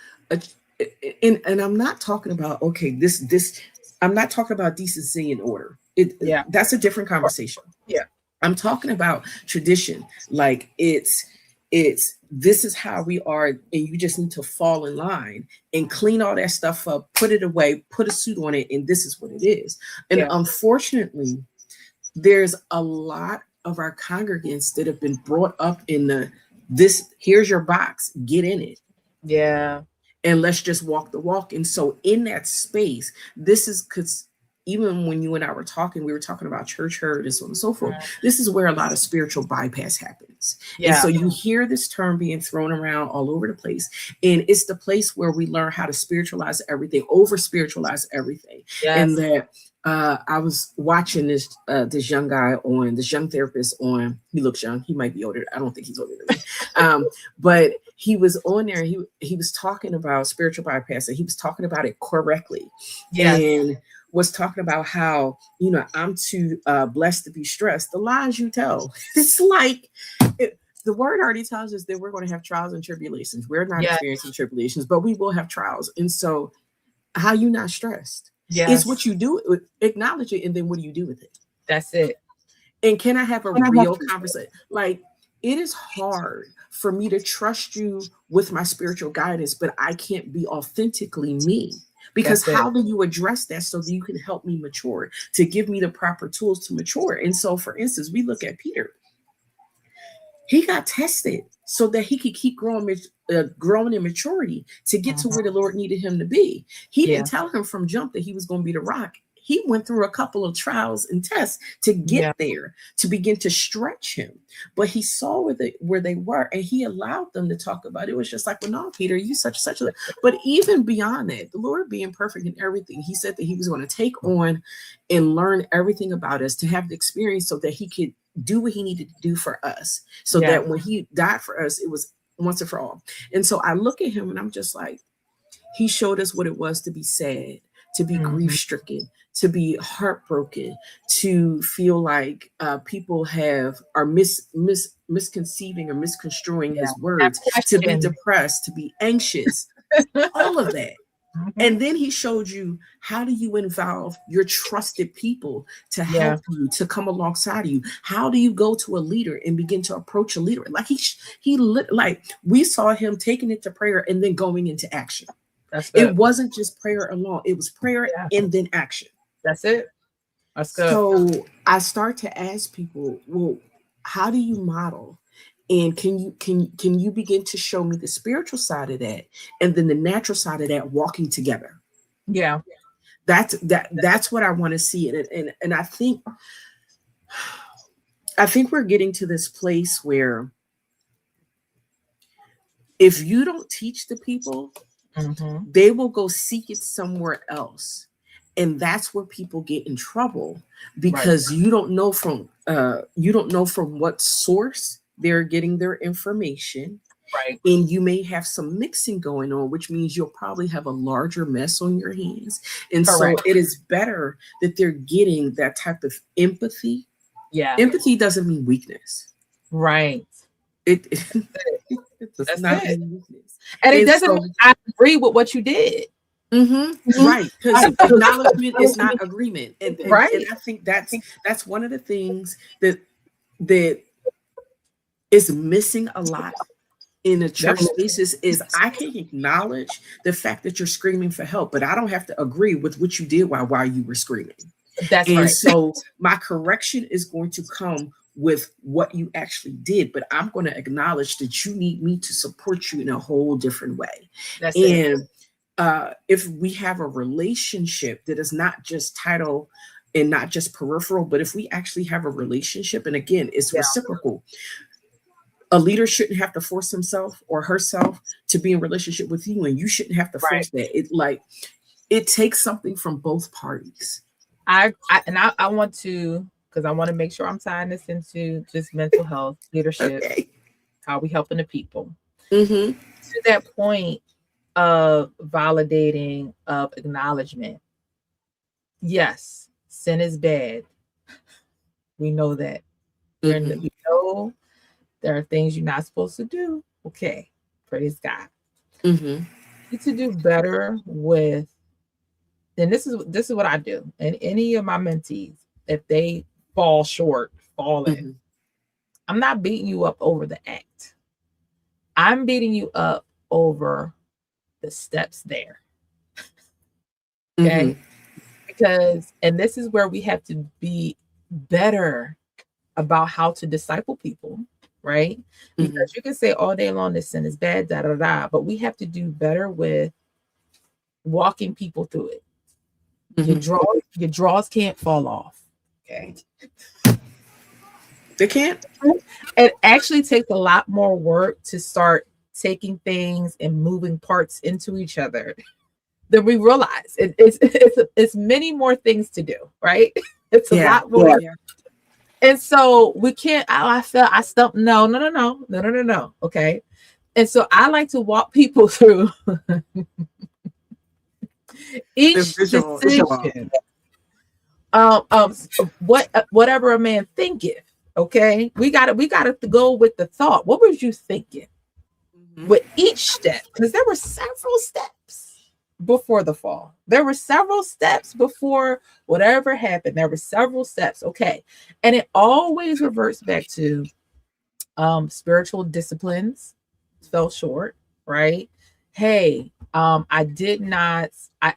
and I'm not talking about, I'm not talking about decency and order. That's a different conversation. Yeah. I'm talking about tradition. Like it's this is how we are, and you just need to fall in line and clean all that stuff up, put it away, put a suit on it, and this is what it is. And unfortunately, there's a lot of our congregants that have been brought up in here's your box, get in it. Yeah. And let's just walk the walk. And so in that space, this is because even when you and I were talking, we were talking about church hurt and so on and so forth. This is where a lot of spiritual bypass happens. And so you hear this term being thrown around all over the place. And it's the place where we learn how to spiritualize everything, over spiritualize everything. And that I was watching this young therapist on, he looks young. He might be older. I don't think he's older than me. But he was on there. He was talking about spiritual bypass, and he was talking about it correctly. And was talking about how, I'm too blessed to be stressed. The lies you tell. It's like the word already tells us that we're going to have trials and tribulations. We're not experiencing tribulations, but we will have trials. And so how you not stressed? It's what you do, acknowledge it, and then what do you do with it? That's it. And can I have a real conversation? Like, it is hard for me to trust you with my spiritual guidance, but I can't be authentically me. Because how do you address that so that you can help me mature, to give me the proper tools to mature? And so, for instance, we look at Peter. He got tested so that he could keep growing in maturity to get to where the Lord needed him to be. He didn't tell him from jump that he was going to be the rock. He went through a couple of trials and tests to get there, to begin to stretch him. But he saw where they were, and he allowed them to talk about it. It was just like, well, no, Peter, you such a. But even beyond that, the Lord being perfect in everything, he said that he was going to take on and learn everything about us, to have the experience so that he could do what he needed to do for us. So that when he died for us, it was once and for all. And so I look at him and I'm just like, he showed us what it was to be sad, to be grief-stricken, to be heartbroken, to feel like people are misconceiving or misconstruing his words, to be depressed, to be anxious, all of that. And then he showed you, how do you involve your trusted people to help you, to come alongside of you? How do you go to a leader and begin to approach a leader? Like like we saw him taking it to prayer and then going into action. It wasn't just prayer alone. It was prayer and then action. That's it. That's good. So I start to ask people, well, how do you model? And can you begin to show me the spiritual side of that, and then the natural side of that walking together? Yeah. That's what I want to see. And I think we're getting to this place where if you don't teach the people, they will go seek it somewhere else. And that's where people get in trouble, because you don't know from what source they're getting their information. Right. And you may have some mixing going on, which means you'll probably have a larger mess on your hands. And Correct. so it is better that they're getting that type of empathy. Yeah. Empathy doesn't mean weakness. Right. It does That's not it. mean weakness. And it And doesn't so- mean I agree with what you did. Right, because acknowledgement is not agreement, and Right. I think that's one of the things that is missing a lot in the church spaces is I can acknowledge the fact that you're screaming for help, but I don't have to agree with what you did while you were screaming. That's And right. so my correction is going to come with what you actually did, but I'm going to acknowledge that you need me to support you in a whole different way. That's it. And if we have a relationship that is not just title and not just peripheral, but if we actually have a relationship, and again, it's reciprocal. A leader shouldn't have to force himself or herself to be in relationship with you, and you shouldn't have to force that. It takes something from both parties. I want to, because I want to make sure I'm tying this into just mental health, leadership, how we helping the people. To that point of validating, of acknowledgement. Yes, sin is bad. We know that. We know there are things you're not supposed to do. Okay, praise God. You need to do better with, and this is what I do. And any of my mentees, if they fall short, I'm not beating you up over the act. I'm beating you up over the steps there. Okay. Because, and this is where we have to be better about how to disciple people, right? Because you can say all day long this sin is bad, but we have to do better with walking people through it. Your drawers can't fall off. Okay. They can't. It actually takes a lot more work to start taking things and moving parts into each other than we realize. It's many more things to do, right? It's a lot more. Yeah. And so we can't, I stumped. No. Okay. And so I like to walk people through each decision. Whatever a man thinketh. Okay. We gotta go with the thought. What was you thinking? With each step? Because there were several steps before the fall. There were several steps before whatever happened. There were several steps. Okay. And it always reverts back to spiritual disciplines fell short, right? Hey, I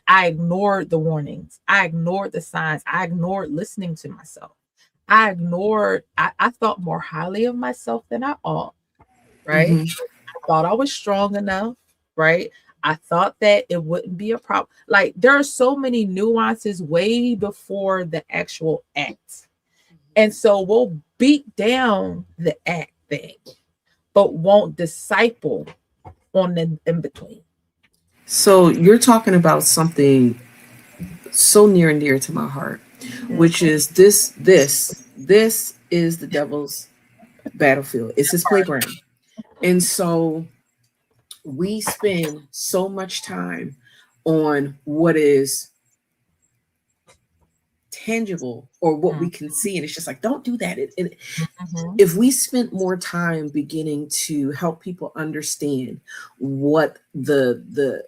ignored the warnings. I ignored the signs. I ignored listening to myself. I thought more highly of myself than I ought, right? I thought I was strong enough, right? I thought that it wouldn't be a problem. Like, there are so many nuances way before the actual act. And so we'll beat down the act thing, but won't disciple on the in between. So you're talking about something so near and dear to my heart, which is this is the devil's battlefield. It's his playground. And so we spend so much time on what is tangible or what we can see, and it's just like, don't do that. If we spent more time beginning to help people understand what the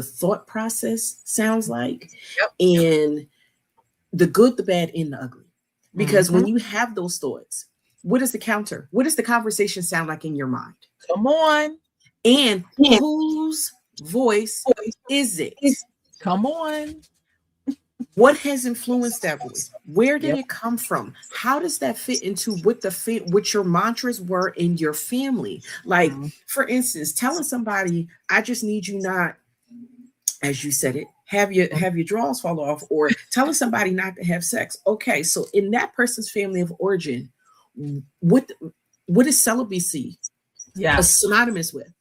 thought process sounds like, and the good, the bad, and the ugly, because when you have those thoughts, what is the counter? What does the conversation sound like in your mind? Come on. And whose voice is it? Come on. What has influenced that voice? Where did Yep. it come from? How does that fit into what your mantras were in your family? Like, for instance, telling somebody, I just need you not, as you said it, have your drawers fall off, or telling somebody not to have sex. Okay, so in that person's family of origin, what what is celibacy Yeah, synonymous with?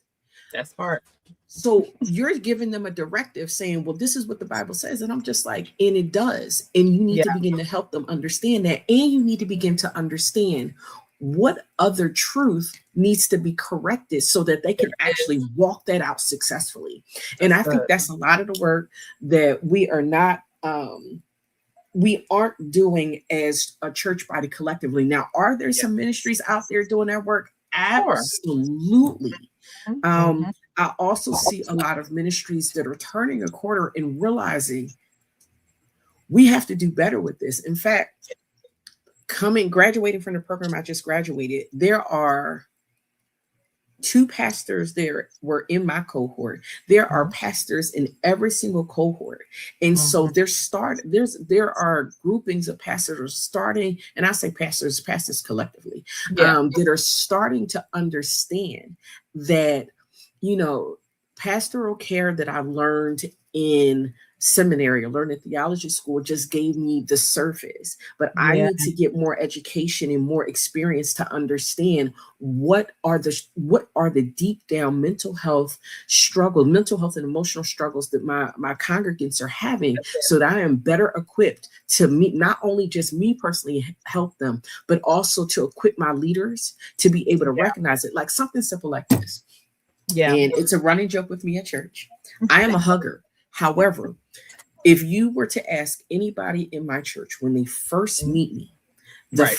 that's part. So you're giving them a directive saying, well, this is what the Bible says. And I'm just like, and it does. And you need Yeah, to begin to help them understand that. And you need to begin to understand what other truth needs to be corrected so that they can actually walk that out successfully. And I think good. that's a lot of the work that we aren't doing as a church body collectively. Now, are there Yeah. some ministries out there doing that work? Sure. Absolutely. Mhm. I also see a lot of ministries that are turning a corner and realizing we have to do better with this. In fact, graduating from the program I just graduated, there are 2 pastors there were in my cohort. There are pastors in every single cohort. And so there are groupings of pastors starting, and I say pastors collectively, Yeah. that are starting to understand that, you know, pastoral care that I learned in seminary or learned at theology school just gave me the surface, but I Yeah. need to get more education and more experience to understand what are the deep down mental health and emotional struggles that my congregants are having, so that I am better equipped to meet not only just me personally help them, but also to equip my leaders to be able to recognize it. Like something simple like this. Yeah. And it's a running joke with me at church. I am a hugger. However, if you were to ask anybody in my church when they first meet me, the Right.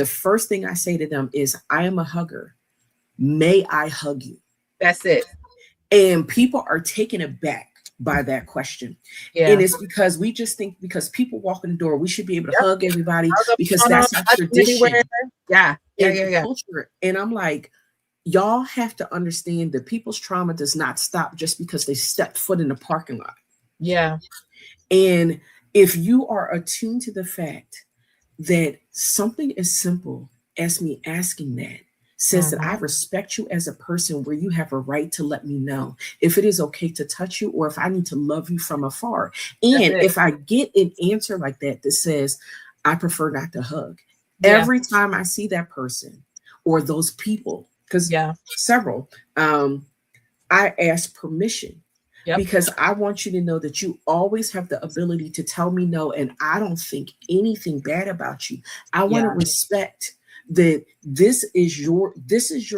first thing I say to them is, I am a hugger. May I hug you? That's it. And people are taken aback by that question. Yeah. And it's because we just think because people walk in the door, we should be able to hug everybody because Oh, no, that's our touching tradition everywhere. Yeah. Yeah. and Yeah. Yeah. culture. And I'm like, y'all have to understand that people's trauma does not stop just because they stepped foot in the parking lot. Yeah. And if you are attuned to the fact that something as simple as me asking that says that I respect you as a person, where you have a right to let me know if it is okay to touch you or if I need to love you from afar. And if I get an answer like that that says, I prefer not to hug, every time I see that person or those people, because several, I ask permission. Yep. Because I want you to know that you always have the ability to tell me no, and I don't think anything bad about you. I want to respect that this is your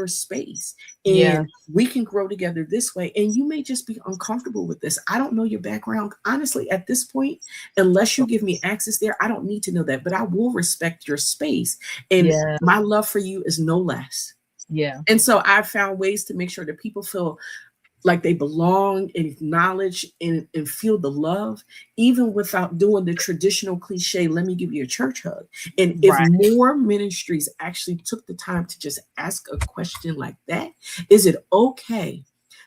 space, and we can grow together this way. And you may just be uncomfortable with this. I don't know your background. Honestly, at this point, unless you give me access there, I don't need to know that, but I will respect your space. And my love for you is no less. Yeah. And so I've found ways to make sure that people feel like they belong and acknowledge and feel the love, even without doing the traditional cliche, let me give you a church hug. And if more ministries actually took the time to just ask a question like that, is it okay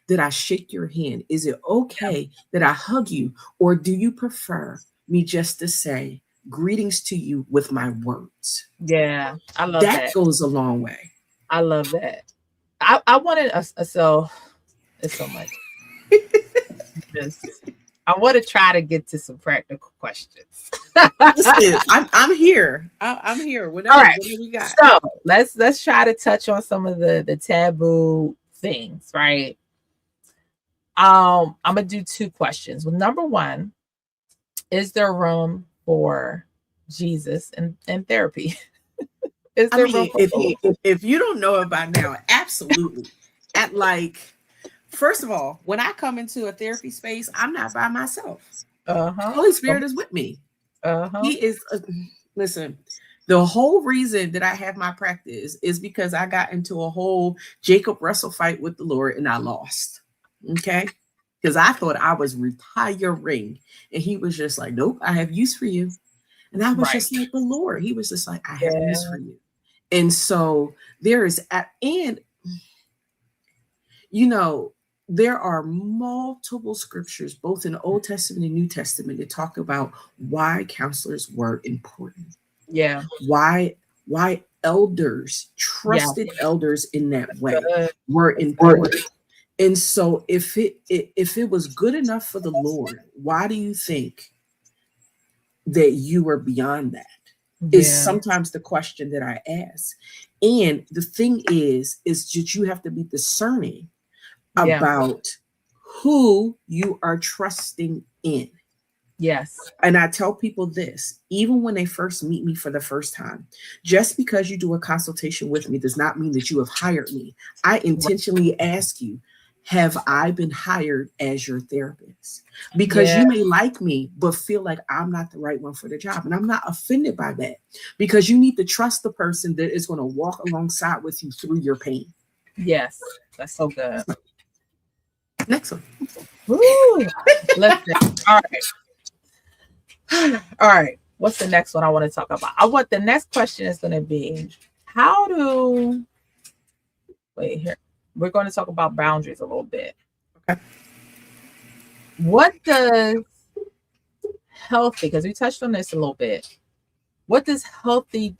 that I shake your hand? Is it okay that I hug you? Or do you prefer me just to say greetings to you with my words? Yeah. I love That that. goes a long way. I love that. I wanted so it's so much. I want to try to get to some practical questions. Listen, I'm here. I'm here. Whatever, All right. whatever you got. So let's try to touch on some of the taboo things, right? I'm gonna do 2 questions. Well, number 1, is there room for Jesus and therapy? Is there room for if you don't know it by now, absolutely. At like, first of all, when I come into a therapy space, I'm not by myself. Holy Spirit is with me. He is. Listen, the whole reason that I have my practice is because I got into a whole Jacob Russell fight with the Lord and I lost. Okay. Because I thought I was retiring. And he was just like, nope, I have use for you. And I was just like, the Lord. He was just like, I have use for you. And so there is, and you know, there are multiple scriptures, both in the Old Testament and New Testament, that talk about why counselors were important. Yeah. Why elders, trusted elders in that way, were important. And so if it was good enough for the Lord, why do you think that you were beyond that? Is sometimes the question that I ask. And the thing is that you have to be discerning about who you are trusting in. Yes. And I tell people this, even when they first meet me for the first time, just because you do a consultation with me does not mean that you have hired me. I intentionally ask you, have I been hired as your therapist? Because you may like me, but feel like I'm not the right one for the job. And I'm not offended by that, because you need to trust the person that is going to walk alongside with you through your pain. Yes, that's so good. Next one. Woo. Listen. All right. All right. What's the next one I want to talk about? The next question is going to be, we're going to talk about boundaries a little bit. Okay. What does healthy, because we touched on this a little bit, what does healthy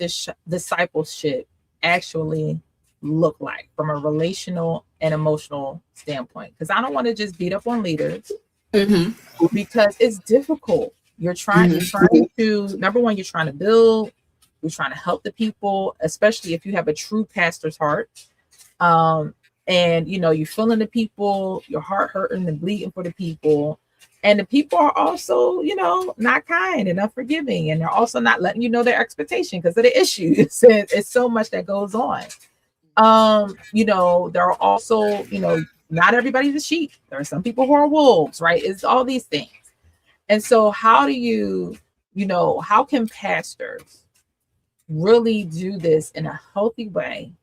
discipleship actually look like from a relational and emotional standpoint? Because I don't want to just beat up on leaders, because it's difficult. You're trying to, number one, you're trying to build, you're trying to help the people, especially if you have a true pastor's heart. And you're feeling the people, your heart hurting and bleeding for the people. And the people are also, not kind and unforgiving. And they're also not letting you know their expectation because of the issues. It's so much that goes on. There are also, not everybody's a sheep. There are some people who are wolves, right? It's all these things. And so how do you, how can pastors really do this in a healthy way?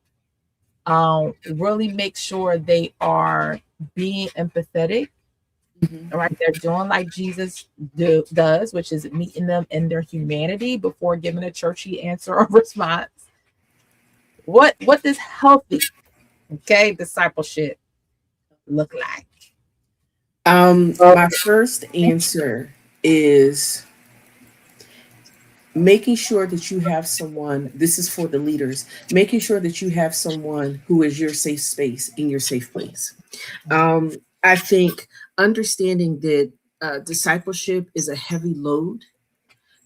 Really make sure they are being empathetic, right? They're doing like Jesus does, which is meeting them in their humanity before giving a churchy answer or response. What does healthy, discipleship look like? My first answer is making sure that you have someone, this is for the leaders, making sure that you have someone who is your safe space in your safe place. I think understanding that discipleship is a heavy load,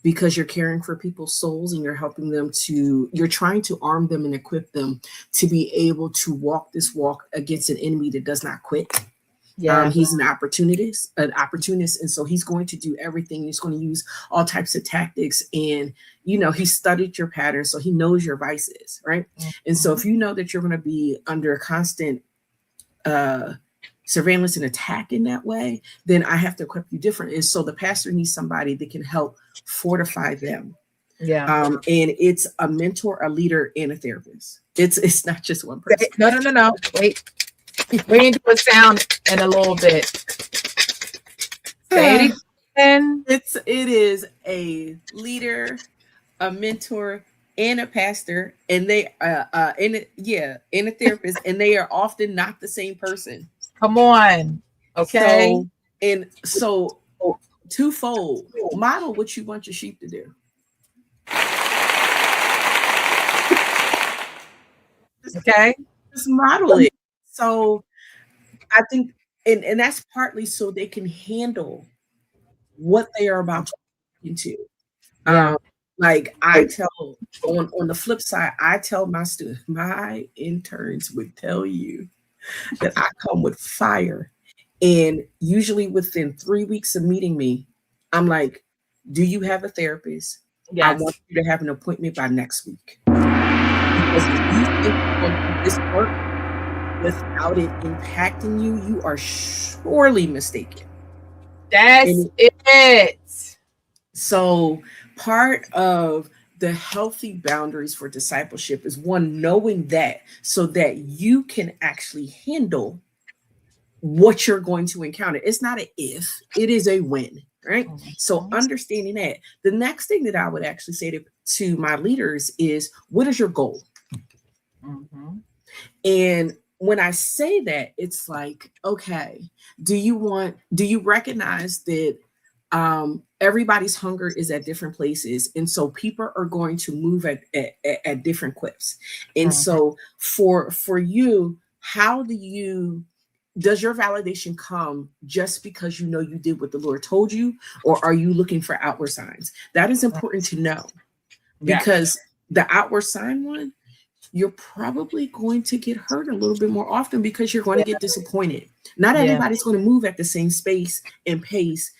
because you're caring for people's souls and you're helping them you're trying to arm them and equip them to be able to walk this walk against an enemy that does not quit. He's an opportunist. And so he's going to do everything. He's going to use all types of tactics. And, he studied your patterns, so he knows your vices, right? And so if you know that you're going to be under a constant surveillance and attack in that way, then I have to equip you different. And so the pastor needs somebody that can help fortify them. And it's a mentor, a leader, and a therapist. It's not just one person. No. Wait. We need to put sound in a little bit. Say it again. It is a leader, a mentor, and a pastor, and they and a therapist, and they are often not the same person. Come on. Okay. So twofold. Model what you want your sheep to do. Okay. Just model it. So I think, and that's partly so they can handle what they are about to get into. Like I tell on the flip side, I tell my students, my interns would tell you that I come with fire. And usually within 3 weeks of meeting me, I'm like, do you have a therapist? Yes. I want you to have an appointment by next week. Because if you think you're going to do this work without it impacting you, you are surely mistaken. That's it. So part of the healthy boundaries for discipleship is one, knowing that, so that you can actually handle what you're going to encounter. It's not an if, it is a when, right? So understanding that. The next thing that I would actually say to my leaders is, what is your goal? And when I say that, it's like, okay, do you recognize that everybody's hunger is at different places, and so people are going to move at different quips. And so for you, how does your validation come just because you know you did what the Lord told you, or are you looking for outward signs? That is important to know, because the outward sign one, you're probably going to get hurt a little bit more often because you're going to get disappointed. Not everybody's going to move at the same space and pace,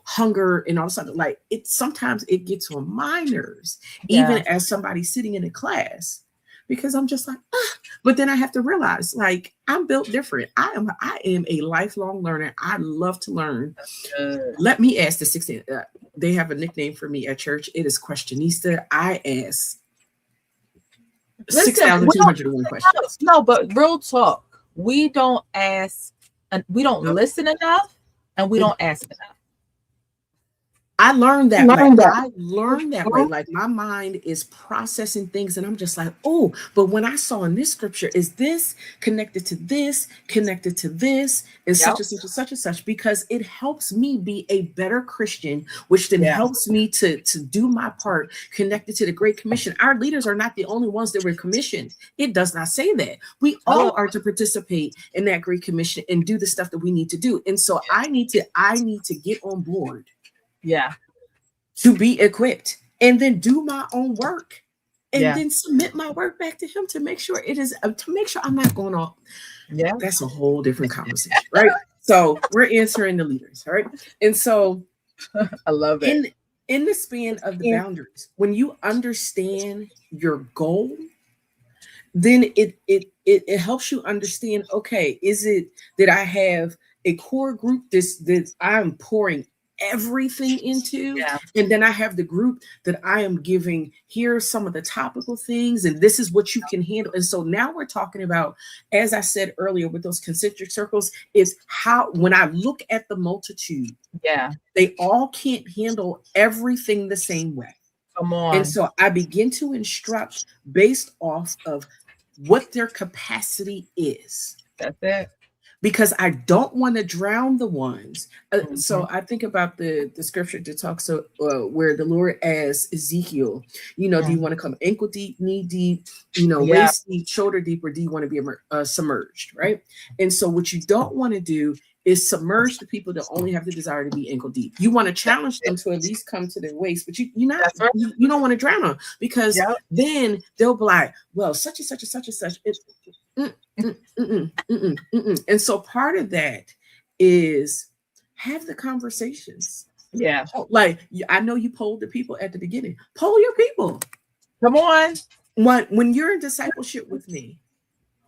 hunger and all of a sudden, like sometimes it gets on my nerves, even as somebody sitting in a class, because I'm just like, but then I have to realize, like, I'm built different. I am a lifelong learner. I love to learn. Let me ask the 16. They have a nickname for me at church. It is Questionista. I ask 6,201 questions. No, but real talk. We don't ask, and we don't listen enough, and we don't ask enough. I learned that way. I learned that way. Like, my mind is processing things, and I'm just like, oh, but when I saw in this scripture, is this connected to this, and such and such and such and such, because it helps me be a better Christian, which then helps me to do my part connected to the Great Commission. Our leaders are not the only ones that were commissioned. It does not say that. We all are to participate in that Great Commission and do the stuff that we need to do. And so I need to get on board. To be equipped, and then do my own work, and then submit my work back to him to make sure it is to make sure I'm not going off. That's a whole different conversation, right? So we're answering the leaders, all right? And so I love it. In the span of the boundaries, when you understand your goal, then it helps you understand, okay, is it that I have a core group that I'm pouring everything into, and then I have the group that I am giving, here's some of the topical things, and this is what you can handle. And so now we're talking about, as I said earlier, with those concentric circles, is how, when I look at the multitude, they all can't handle everything the same way. Come on. And so I begin to instruct based off of what their capacity is. That's it. Because I don't want to drown the ones. So I think about the scripture that talks where the Lord asks Ezekiel, do you want to come ankle deep, knee deep, waist deep, shoulder deep, or do you want to be submerged, right? And so what you don't want to do is submerge the people that only have the desire to be ankle deep. You want to challenge them to at least come to their waist, but you don't want to drown them, because then they'll be like, well, such and such and such and such. And so part of that is have the conversations. Like, I know you polled the people at the beginning. Poll your people. Come on. When you're in discipleship with me,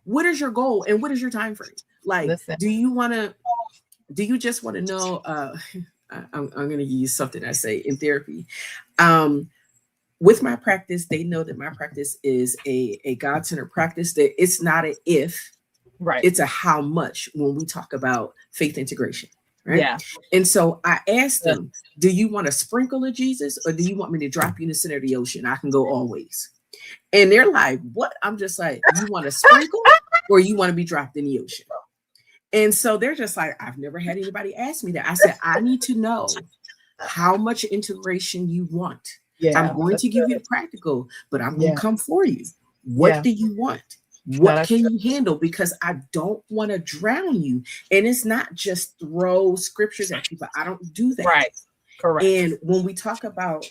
what is your goal and what is your time frame? Like, do you just want to know? I'm going to use something I say in therapy. With my practice, they know that my practice is a God-centered practice, that it's not an if, it's a how much when we talk about faith integration, right? And so I asked them, do you want a sprinkle of Jesus, or do you want me to drop you in the center of the ocean? I can go always. And they're like, what? I'm just like, you want a sprinkle, or you want to be dropped in the ocean? And so they're just like, I've never had anybody ask me that. I said, I need to know how much integration you want. I'm going to give you the practical, but I'm going to come for you. What do you want? What can you handle? Because I don't want to drown you. And it's not just throw scriptures at people. I don't do that. Right. Correct. And when we talk about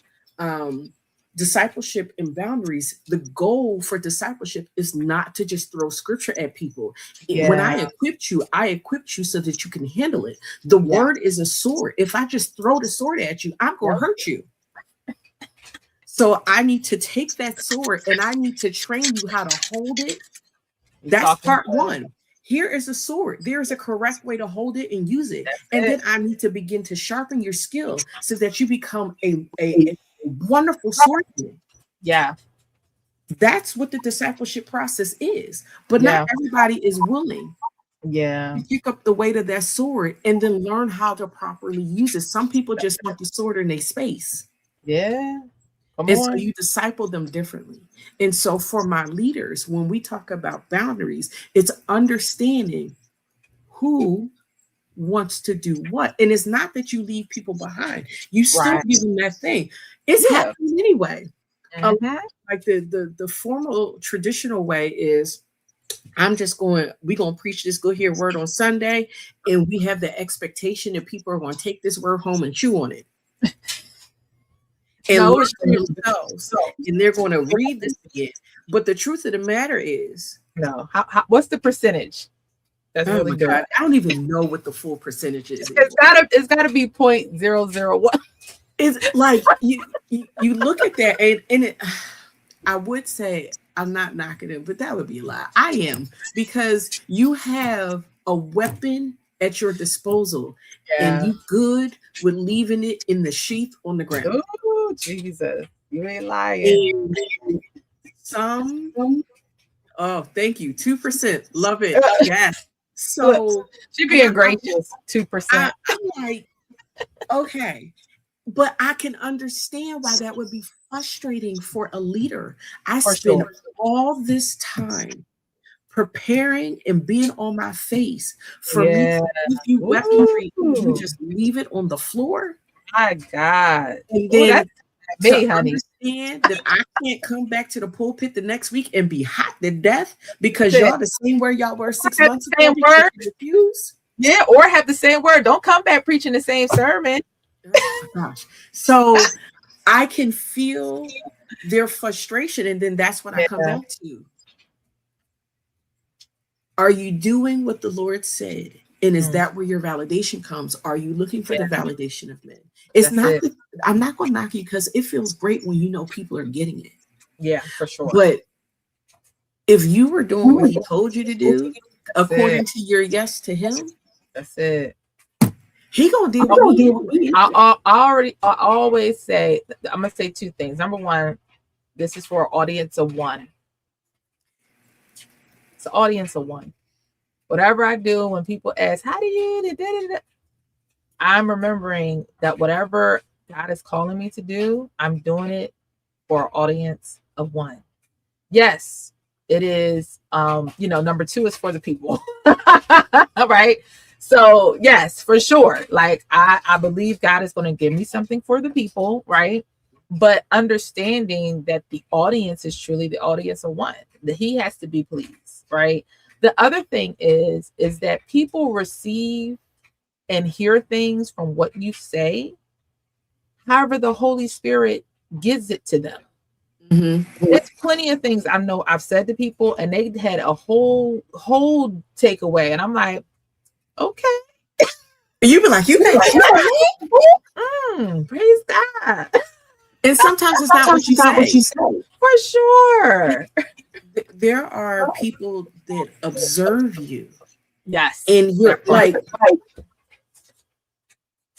discipleship and boundaries, the goal for discipleship is not to just throw scripture at people. When I equipped you so that you can handle it. The word is a sword. If I just throw the sword at you, I'm going to hurt you. So I need to take that sword and I need to train you how to hold it. That's part one. Here is a sword. There's a correct way to hold it and use it. Then I need to begin to sharpen your skill so that you become a wonderful swordsman. That's what the discipleship process is. But not everybody is willing to pick up the weight of that sword and then learn how to properly use it. Some people just want the sword in their space. And so you disciple them differently. And so for my leaders, when we talk about boundaries, it's understanding who wants to do what. And it's not that you leave people behind. You still give them that thing. It's happening anyway. Like the formal traditional way is, we're going to preach this good here word on Sunday. And we have the expectation that people are going to take this word home and chew on it. And learn for themselves. And they're going to read this again. But the truth of the matter is, what's the percentage? That's really good. God, I don't even know what the full percentage is. It's gotta be 0.001. It's like you look at that and it, I would say, I'm not knocking it, but that would be a lie. I am, because you have a weapon at your disposal, and you good with leaving it in the sheath on the ground. Oh, Jesus, you ain't lying. And thank you, 2%, love it. Yes. So she being gracious, 2%. I'm like, okay. But I can understand why that would be frustrating for a leader. I spend all this time preparing and being on my face for me to give you weaponry. You just leave it on the floor. My God. And then understand that I can't come back to the pulpit the next week and be hot to death because y'all the same where y'all were 6 months ago. Yeah, or have the same word. Don't come back preaching the same sermon. Oh my gosh. So I can feel their frustration, and then that's what I come back to. Are you doing what the Lord said? And is that where your validation comes? Are you looking for the validation of men? It's not. I'm not going to knock you, because it feels great when you know people are getting it. Yeah, for sure. But if you were doing what he told you to do, according to your yes to him, that's it. He gonna deal with me. I always say, I'm gonna say two things. Number one, this is for an audience of one. It's an audience of one. Whatever I do, when people ask, how do you do? I'm remembering that whatever God is calling me to do, I'm doing it for an audience of one. Yes, it is. Number two is for the people. Right? So yes, for sure. Like I believe God is going to give me something for the people, right? But understanding that the audience is truly the audience of one, that he has to be pleased, right? The other thing is that people receive and hear things from what you say. However, the Holy Spirit gives it to them. Mm-hmm. There's plenty of things I know I've said to people, and they had a whole takeaway, and I'm like, okay. You be like, you think praise God. And sometimes it's not what you say. For sure. There are people that observe you. Yes. And you're like,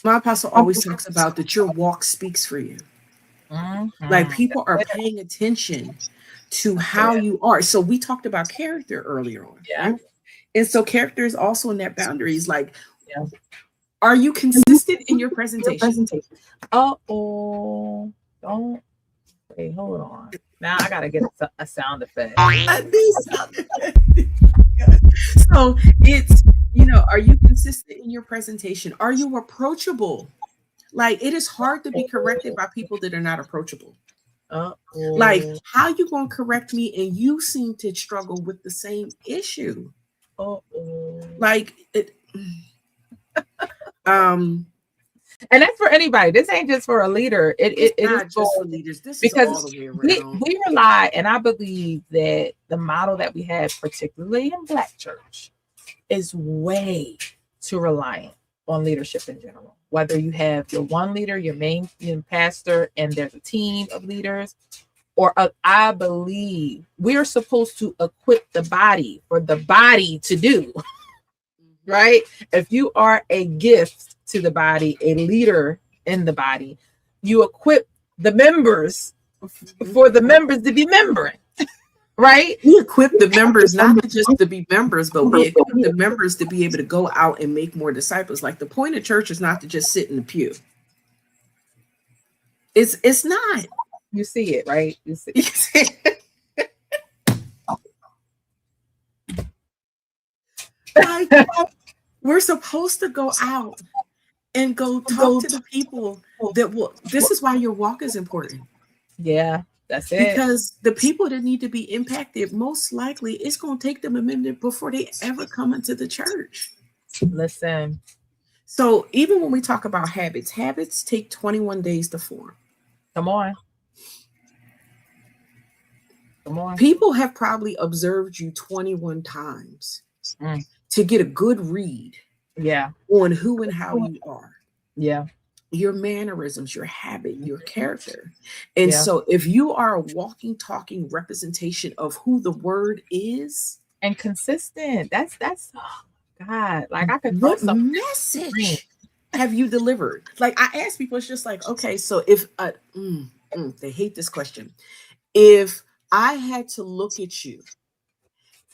my apostle always talks about that your walk speaks for you. Mm-hmm. Like people are paying attention to how you are. So we talked about character earlier on. Yeah. Right? And so character is also in that boundaries. Like, are you consistent in your presentation? Uh-oh. Don't. Wait, hold on. Now I got to get a sound effect. So it's, are you consistent in your presentation? Are you approachable? Like, it is hard to be corrected by people that are not approachable. Like, how you going to correct me and you seem to struggle with the same issue? Like it. And that's for anybody. This ain't just for a leader. It is just for leaders. This because is all the way around. We rely, and I believe that the model that we have, particularly in Black church, is way too reliant on leadership in general. Whether you have your one leader, your main pastor, and there's a team of leaders, or I believe we are supposed to equip the body for the body to do. Right? If you are a gift to the body, a leader in the body, you equip the members for the members to be membering. Right? We equip the members not just to be members, but we equip the members to be able to go out and make more disciples. Like, the point of church is not to just sit in the pew. It's not. You see it, right? You see. Like, we're supposed to go out and go talk to the people that will. This is why your walk is important. Yeah, that's it. Because the people that need to be impacted, most likely it's going to take them a minute before they ever come into the church. Listen. So even when we talk about habits take 21 days to form. Come on. Come on. People have probably observed you 21 times to get a good read on who and how you are. Yeah. Your mannerisms, your habit, your character. And so if you are a walking, talking representation of who the word is. And consistent. That's oh God. Like I could what message have you delivered? Like I ask people, it's just like, okay, so if they hate this question. If I had to look at you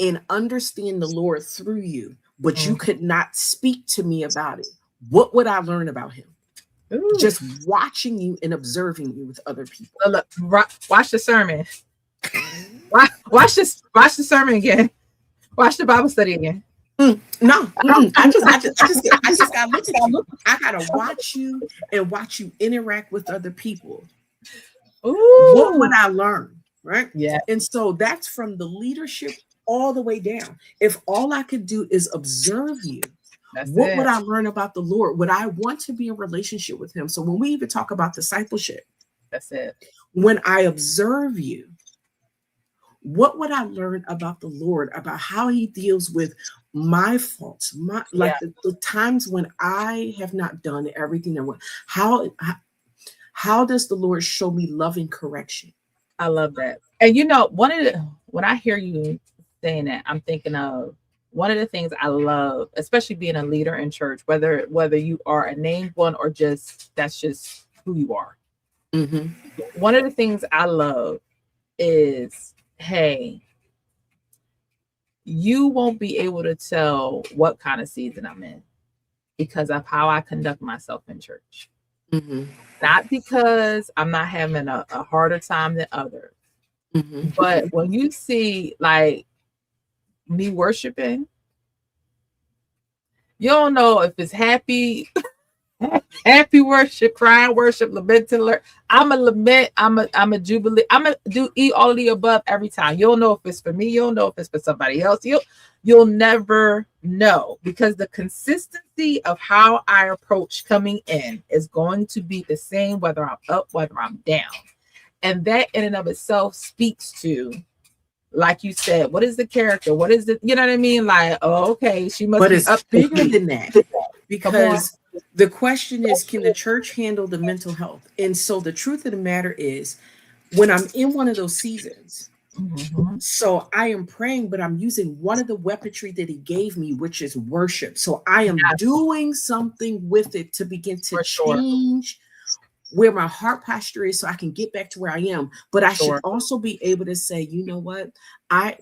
and understand the Lord through you, but you could not speak to me about it, what would I learn about him? Ooh. Just watching you and observing you with other people. Look, watch the sermon. watch the sermon again. Watch the Bible study again. No, I just gotta look at you. I gotta watch you and watch you interact with other people. Ooh. What would I learn? Right? Yeah. And so that's from the leadership all the way down. If all I could do is observe you, what would I learn about the Lord? Would I want to be in relationship with him? So when we even talk about discipleship, that's it. When I observe you, what would I learn about the Lord, about how he deals with my faults, the times when I have not done everything that went. How does the Lord show me loving correction? I love that. And you know, when I hear you saying that, I'm thinking of one of the things I love, especially being a leader in church, whether you are a named one or that's just who you are. Mm-hmm. One of the things I love is, hey, you won't be able to tell what kind of season I'm in because of how I conduct myself in church. Mm-hmm. Not because I'm not having a harder time than others, but when you see like me worshiping, you don't know if it's happy worship, crying worship, lamenting. I'm a lament. I'm a jubilee. I'm a eat all of the above every time. You'll know if it's for me. You'll know if it's for somebody else. You'll never know because the consistency of how I approach coming in is going to be the same whether I'm up, whether I'm down, and that in and of itself speaks to, like you said, what is the character? What is the, you know what I mean? Like, oh, okay, she must be up bigger than that. Because the question is, can the church handle the mental health? And so the truth of the matter is, when I'm in one of those seasons, so I am praying, but I'm using one of the weaponry that he gave me, which is worship. So I am doing something with it to begin to change where my heart posture is so I can get back to where I am. But I should also be able to say, you know what? I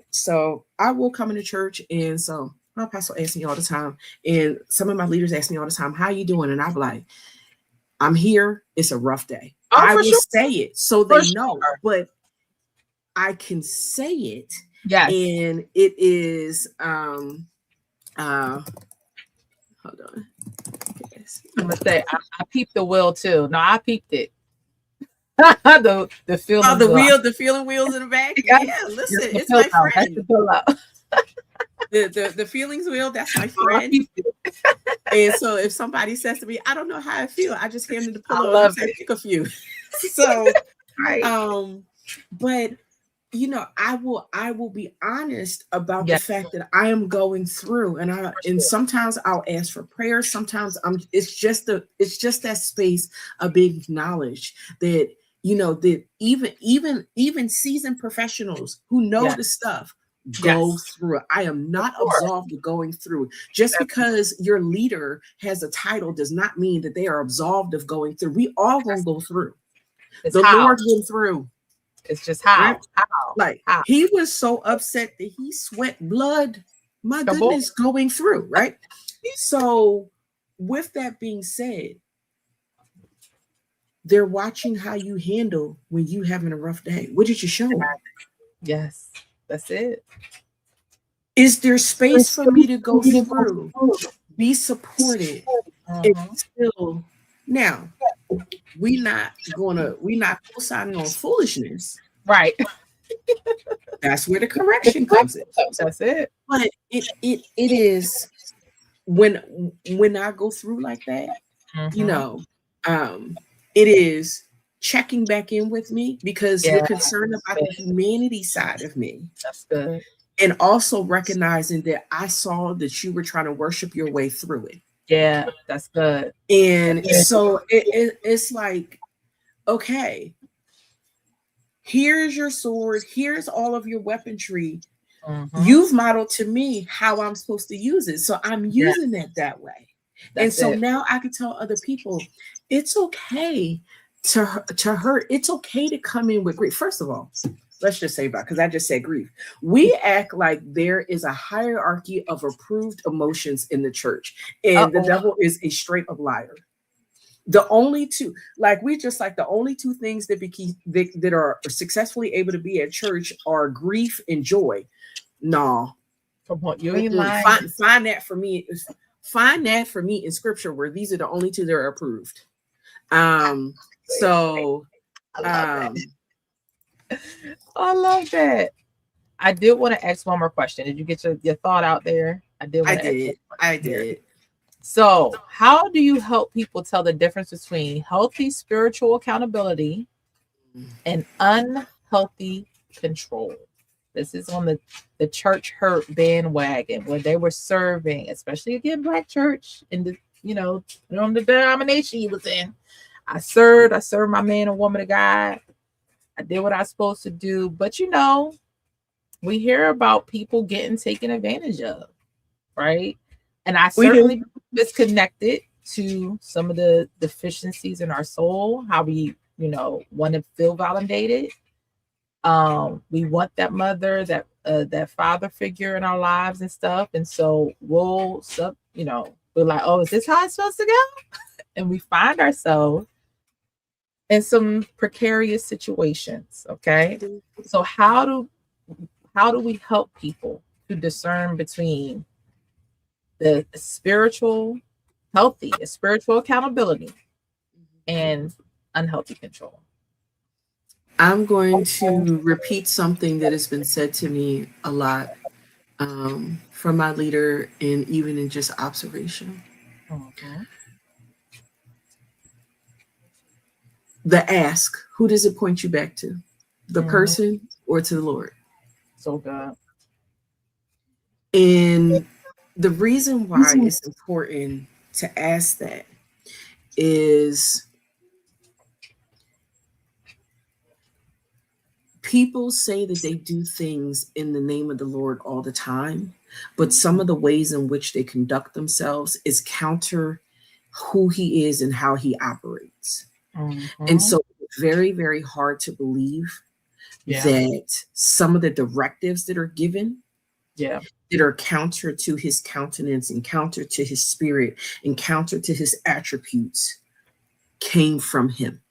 will come into church, and so my pastor asks me all the time, and some of my leaders ask me all the time, how you doing? And I'm like, I'm here. It's a rough day. I will say it so they know, but I can say it. Yes. And it is, hold on. I'm gonna say I peeped the wheel too. No, I peeped it. the feeling. The feeling wheels in the back. Yeah, listen, it's my friend. The feelings wheel, that's my friend. And so if somebody says to me, I don't know how I feel, I just hand them the pillow and say, pick a few. So but you know, I will be honest about the fact that I am going through, and sometimes I'll ask for prayer. Sometimes it's just that space of being acknowledged that, you know, that even seasoned professionals who know the stuff go through it. I am not absolved of going through. Just because your leader has a title does not mean that they are absolved of going through. We all gonna go through. The Lord went through. It's just how. He was so upset that he sweat blood. My goodness, going through, right? So with that being said, they're watching how you handle when you having a rough day. What did you show them? Yes, that's it. Is there space for me to go through, be supported, and still now we not co-signing on foolishness. Right. That's where the correction comes in. That's it. But it is when I go through like that, it is checking back in with me because you're concerned about the humanity side of me. That's good. And also recognizing that I saw that you were trying to worship your way through it. Yeah, that's good. And so it's like, okay, here's your sword. Here's all of your weaponry. You've modeled to me how I'm supposed to use it. So I'm using that way. And so now I can tell other people, it's okay to hurt. It's okay to come in with grief. First of all, let's just say because I just said grief. We act like there is a hierarchy of approved emotions in the church. And the devil is a straight up liar. The only two, the only two things that are successfully able to be at church are grief and joy. No. From what you find that for me. Find that for me in scripture where these are the only two that are approved. So I love that. I did want to ask one more question. Did you get your thought out there? I did. So, how do you help people tell the difference between healthy spiritual accountability and unhealthy control? This is on the church hurt bandwagon when they were serving, especially again, Black church in the the denomination he was in. I served my man and woman of God. I did what I was supposed to do. But we hear about people getting taken advantage of, right? And I certainly disconnected to some of the deficiencies in our soul, how we, want to feel validated. We want that mother, that father figure in our lives and stuff. And so we're like, oh, is this how it's supposed to go? And we find ourselves in some precarious situations. Okay. So how do we help people to discern between the spiritual accountability and unhealthy control? I'm going to repeat something that has been said to me a lot from my leader and even in just observation. The ask, who does it point you back to? The person or to the Lord? So good. And the reason why it's important to ask that is people say that they do things in the name of the Lord all the time, but some of the ways in which they conduct themselves is counter who he is and how he operates. And so it's very, very hard to believe that some of the directives that are given that are counter to his countenance and counter to his spirit and counter to his attributes came from him.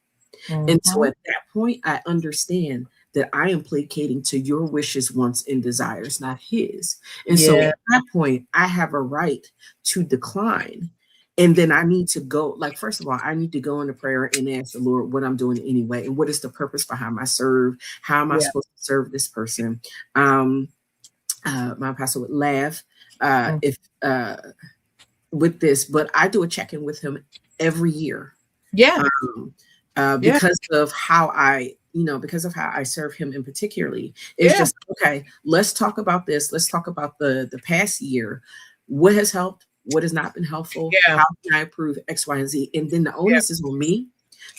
And so at that point, I understand that I am placating to your wishes, wants, and desires, not his. And so at that point, I have a right to decline. And then I need to go, first of all, I need to go into prayer and ask the Lord what I'm doing anyway. And what is the purpose behind my serve? How am I supposed to serve this person? My pastor would laugh if with this, but I do a check-in with him every year. Because of how I serve him in particularly. It's just, okay, let's talk about this. Let's talk about the past year. What has helped? What has not been helpful? How can I improve X, Y, and Z? And then the onus is on me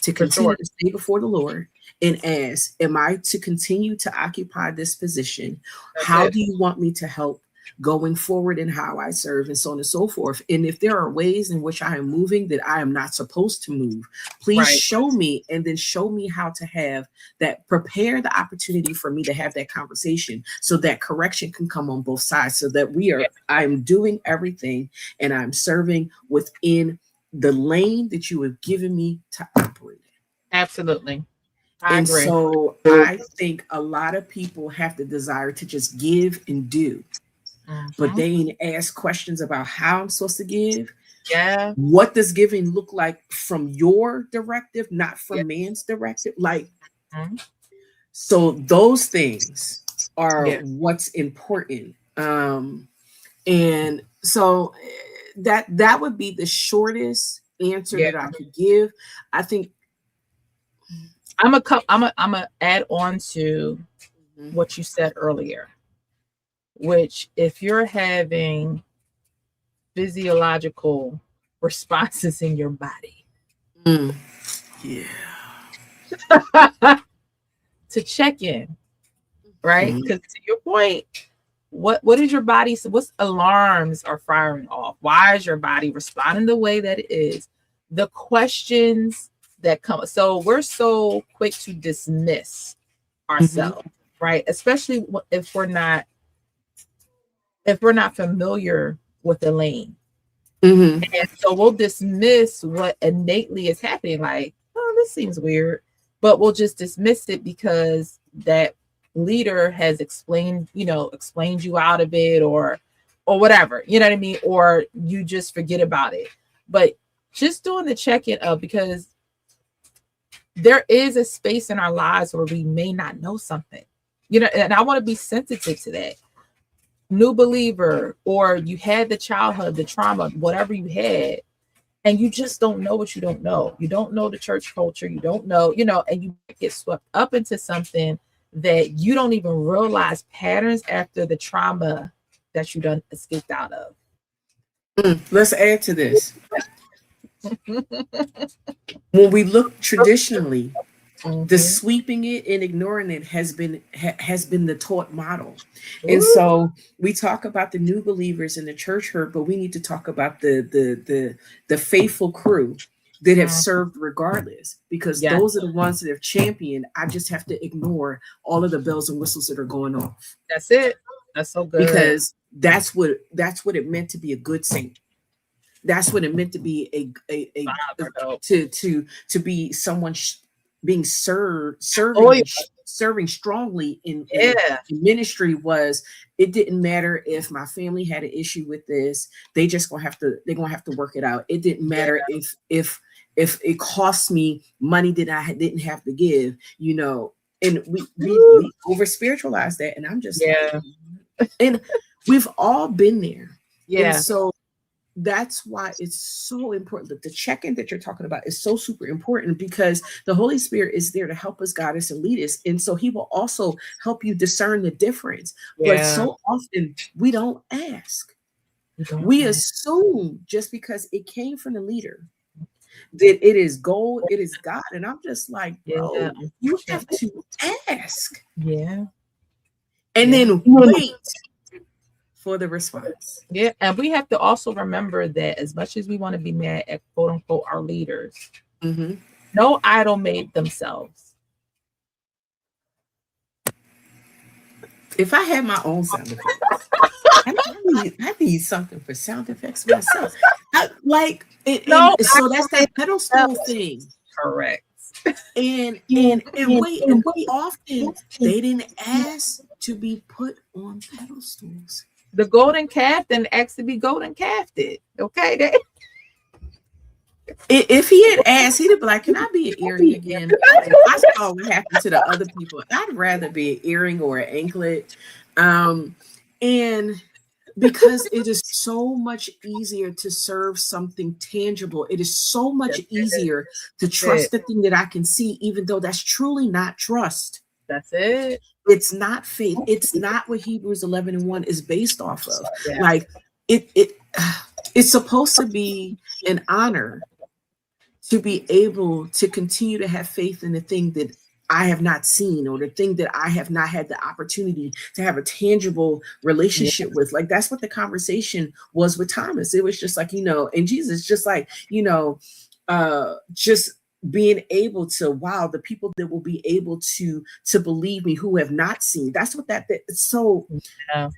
to continue to stay before the Lord and ask, am I to continue to occupy this position? How do you want me to help going forward in how I serve and so on and so forth? And if there are ways in which I am moving that I am not supposed to move, please show me, and then show me how to have that, prepare the opportunity for me to have that conversation so that correction can come on both sides, so that I'm doing everything and I'm serving within the lane that you have given me to operate in. Absolutely. I And agree. so I think a lot of people have the desire to just give and do, but Mhm. they ain't ask questions about how I'm supposed to give. Yeah. What does giving look like from your directive, not Yeah. from man's directive? Like, Mhm. so those things are Yeah. what's important. And so that would be the shortest answer Yeah. that I could give. I think. I'm a add on to Mhm. what you said earlier, which if you're having physiological responses in your body, Mm. Yeah. to check in, right? Mhm. Because to your point, what is your body? What's alarms are firing off? Why is your body responding the way that it is? The questions that come. So we're so quick to dismiss Mhm. ourselves, right? Especially if we're not familiar with the lane. Mhm. And so we'll dismiss what innately is happening, like, oh, this seems weird, but we'll just dismiss it because that leader has explained you out of it, or whatever, you know what I mean? Or you just forget about it. But just doing the check-in of, because there is a space in our lives where we may not know something, and I want to be sensitive to that. New believer, or you had the childhood, the trauma, whatever you had, and you just don't know what you don't know. You don't know the church culture. You don't know, and you get swept up into something that you don't even realize patterns after the trauma that you done escaped out of. Let's add to this. When we look traditionally, the Mhm. sweeping it and ignoring it has been the taught model. And Ooh, so we talk about the new believers in the church hurt, but we need to talk about the faithful crew that have mm, served regardless, because yes, those are the ones that have championed. I just have to ignore all of the bells and whistles that are going off, that's it. That's so good. because that's what it meant to be a good saint. That's what it meant to be a Father, though. to be someone being Oh, serving yeah. and serving strongly Yeah. in ministry. Was, it didn't matter if my family had an issue with this, they're gonna have to work it out. It didn't matter if it cost me money that I didn't have to give, and we over spiritualize that, and I'm just like, Yeah. and we've all been there. And Yeah. so that's why it's so important that the check-in that you're talking about is so super important, because the Holy Spirit is there to help us, guide us, and lead us. And so he will also help you discern the difference. But Yeah. so often we don't ask. You don't We know. assume just because it came from the leader that it is gold, it is God. And I'm just like, Yeah. bro, you have Unfortunately. to ask Yeah. and Yeah. then wait for the response. Yeah, and we have to also remember that as much as we want to be mad at quote unquote our leaders, Mhm. no idol made themselves. If I had my own sound effects, I need something for sound effects myself. And No so idol that's made that pedestal themselves. thing. Correct. And way often they didn't ask to be put on pedestals. The golden calf didn't ask to be golden calfed. Okay. If he had asked, he'd have been like, "Can I be an earring again?" I saw what happened to the other people. I'd rather be an earring or an anklet, and because it is so much easier to serve something tangible. It is so much That's it. easier to That's trust it. the thing that I can see, even though that's truly not trust. That's it. It's not faith. It's not what Hebrews 11:1 is based off of. Yeah. Like it it's supposed to be an honor to be able to continue to have faith in the thing that I have not seen, or the thing that I have not had the opportunity to have a tangible Yeah. relationship with. Like, that's what the conversation was with Thomas. It was just like, and Jesus, just like, just being able to, wow, the people that will be able to believe me who have not seen. That's what so Yeah.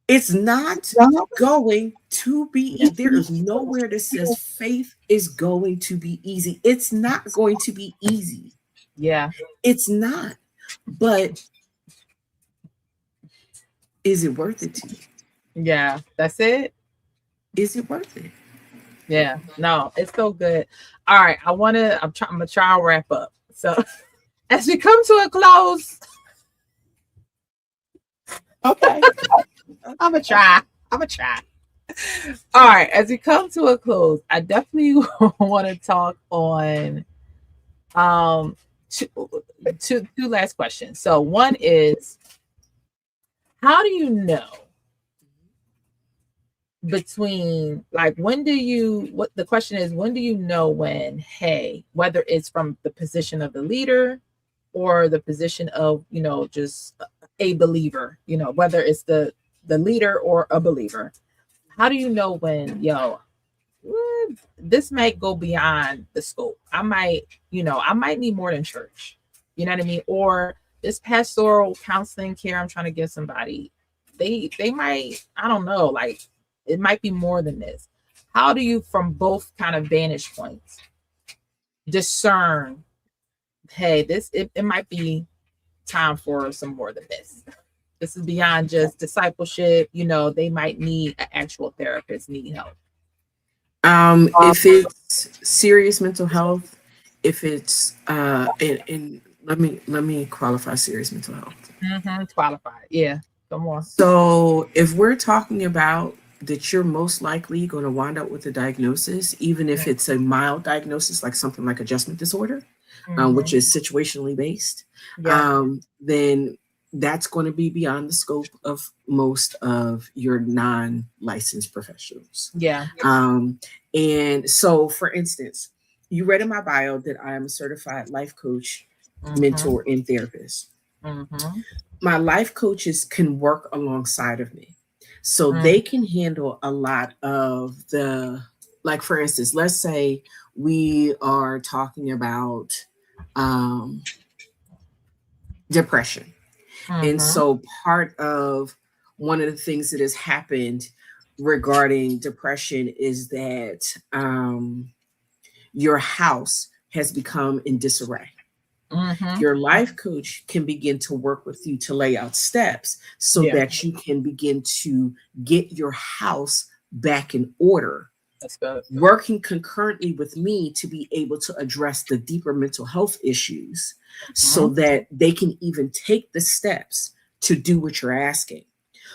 It's not going to be easy. There is nowhere that says faith is going to be easy. It's not going to be easy. Yeah. It's not. But is it worth it to you? Yeah. That's it. Is it worth it? Yeah. No, it's so good. All right. I'm gonna try to wrap up. So as we come to a close, Okay. I'm gonna try. All right, as we come to a close, I definitely want to talk on um two, two last questions. So one is, how do you know between, like, what the question is, when do you know when, hey, whether it's from the position of the leader or the position of, just a believer, whether it's the leader or a believer, how do you know when, this might go beyond the scope? I might need more than church. You know what I mean? Or this pastoral counseling care I'm trying to give somebody, they might, I don't know, like, it might be more than this. How do you, from both kind of vantage points, discern, hey, it might be time for some more than this? This is beyond just discipleship. They might need an actual therapist, need help. If it's serious mental health, if it's and let me qualify serious mental health. Qualified. Yeah. Come on. So if we're talking about that, you're most likely going to wind up with a diagnosis, even if it's a mild diagnosis, like something like adjustment disorder, which is situationally based, then that's going to be beyond the scope of most of your non-licensed professionals. Yeah. And so, for instance, you read in my bio that I am a certified life coach, mentor, and therapist. My life coaches can work alongside of me. So they can handle a lot of the, like, for instance, let's say we are talking about depression. And so part of one of the things that has happened regarding depression is that your house has become in disarray. Your life coach can begin to work with you to lay out steps so that you can begin to get your house back in order. That's good. Working concurrently with me to be able to address the deeper mental health issues so that they can even take the steps to do what you're asking.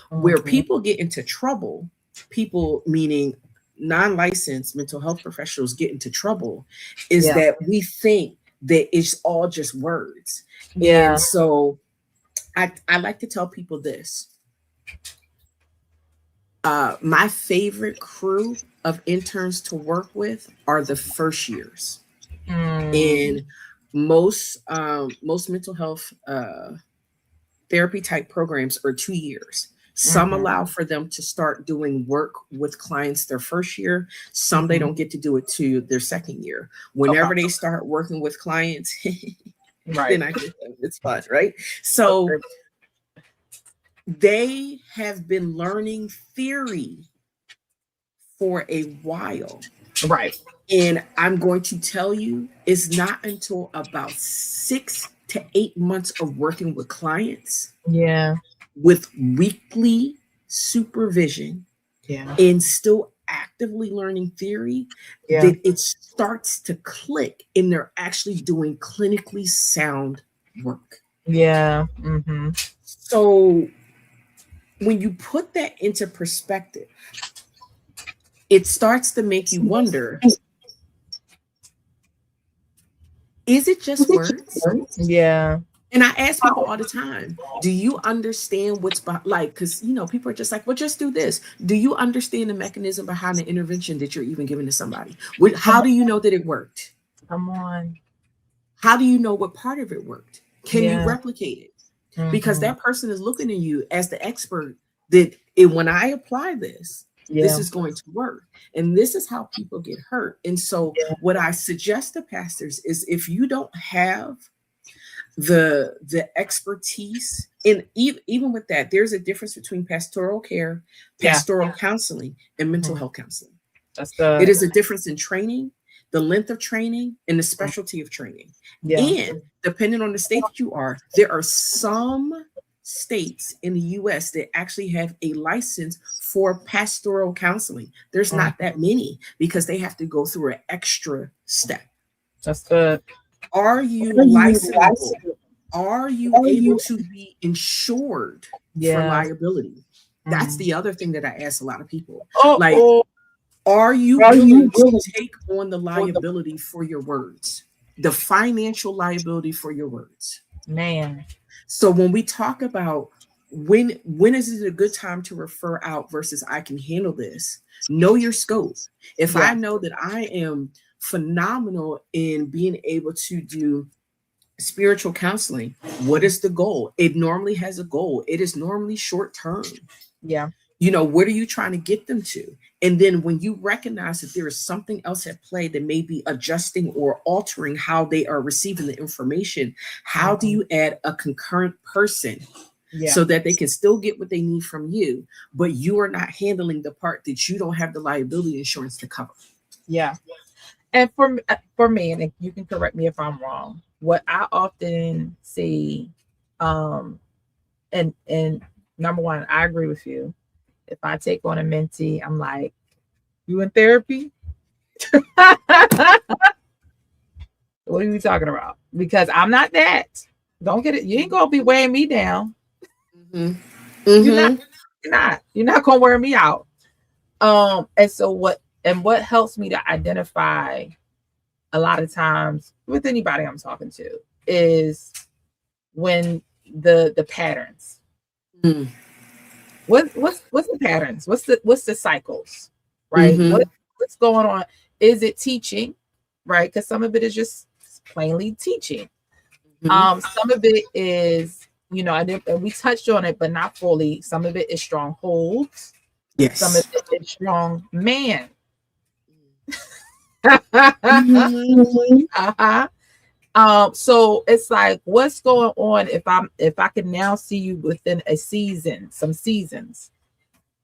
Where people get into trouble, people meaning non-licensed mental health professionals get into trouble, is that we think that it's all just words. And so I like to tell people this. My favorite crew of interns to work with are the first years. And most mental health therapy type programs are 2 years. Some allow for them to start doing work with clients their first year. Some they don't get to do it to their second year. Whenever they start working with clients, then I get them. It's fun, right? So they have been learning theory for a while. Right. And I'm going to tell you, it's not until about 6 to 8 months of working with clients. With weekly supervision and still actively learning theory that it starts to click and they're actually doing clinically sound work. So when you put that into perspective, it starts to make you wonder, is it just words? And I ask people all the time, do you understand what's like, because, people are just like, well, just do this. Do you understand the mechanism behind the intervention that you're even giving to somebody? How do you know that it worked? Come on. How do you know what part of it worked? Can you replicate it? Because that person is looking at you as the expert that when I apply this, this is going to work. And this is how people get hurt. And so what I suggest to pastors is, if you don't have the expertise. And even with that, there's a difference between pastoral care, pastoral counseling, and mental health counseling. It is a difference in training, the length of training, and the specialty of training. And depending on the state that you are, there are some states in the US that actually have a license for pastoral counseling. There's not that many because they have to go through an extra step. That's good. Are you licensable? Are you able to be insured for liability? That's the other thing that I ask a lot of people. Are you willing to take on the liability for your words? The financial liability for your words? Man. So when we talk about when is it a good time to refer out versus I can handle this, know your scope. If I know that I am phenomenal in being able to do spiritual counseling, what is the goal? It normally has a goal. It is normally short term. Yeah. You know, what are you trying to get them to? And then when you recognize that there is something else at play that may be adjusting or altering how they are receiving the information, how do you add a concurrent person so that they can still get what they need from you, but you are not handling the part that you don't have the liability insurance to cover? Yeah. And for me, and you can correct me if I'm wrong, what I often see, and number one, I agree with you. If I take on a mentee, I'm like, you in therapy? What are you talking about? Because I'm not that. Don't get it. You ain't gonna be weighing me down. You're not gonna wear me out. And so what helps me to identify a lot of times with anybody I'm talking to is when the patterns. What's the patterns? What's the cycles, right? What's going on? Is it teaching, right? Because some of it is just plainly teaching. Some of it is, and we touched on it, but not fully. Some of it is strongholds. Yes. Some of it is strong man. So it's like, what's going on if I can now see you within a season, some seasons?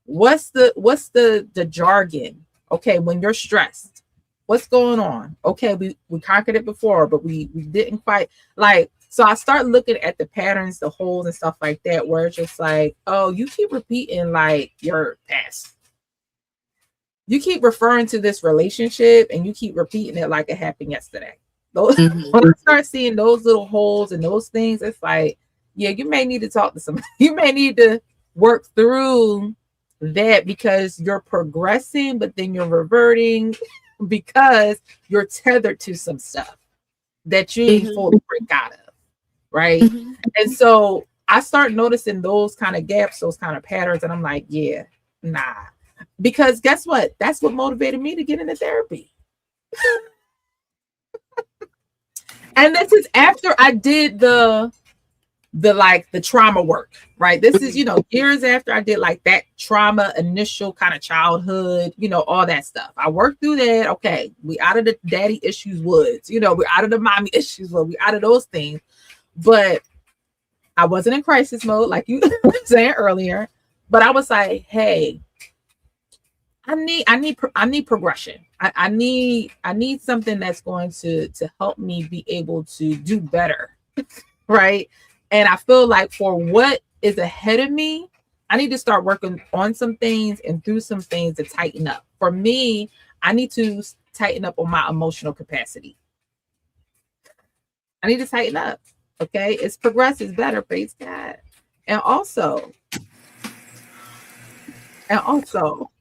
What's the jargon? Okay, when you're stressed, what's going on? Okay, we conquered it before, but we didn't quite like. So I start looking at the patterns, the holes, and stuff like that, where it's just like, oh, you keep repeating like your past. You keep referring to this relationship, and you keep repeating it like it happened yesterday. When I start seeing those little holes and those things, it's like, yeah, you may need to talk to somebody. You may need to work through that because you're progressing, but then you're reverting because you're tethered to some stuff that you ain't fully break out of, right? And so I start noticing those kind of gaps, those kind of patterns, and I'm like, yeah, nah. Because guess what? That's what motivated me to get into therapy. And this is after I did the trauma work, right? This is, years after I did like that trauma, initial kind of childhood, all that stuff. I worked through that. Okay, we out of the daddy issues woods, we're out of the mommy issues, we out of those things. But I wasn't in crisis mode, like you were saying earlier. But I was like, hey, I need progression. I need something that's going to help me be able to do better, right? And I feel like for what is ahead of me, I need to start working on some things and through some things to tighten up. For me, I need to tighten up on my emotional capacity. I need to tighten up. Okay, it's progress is better, praise God. And also. And also,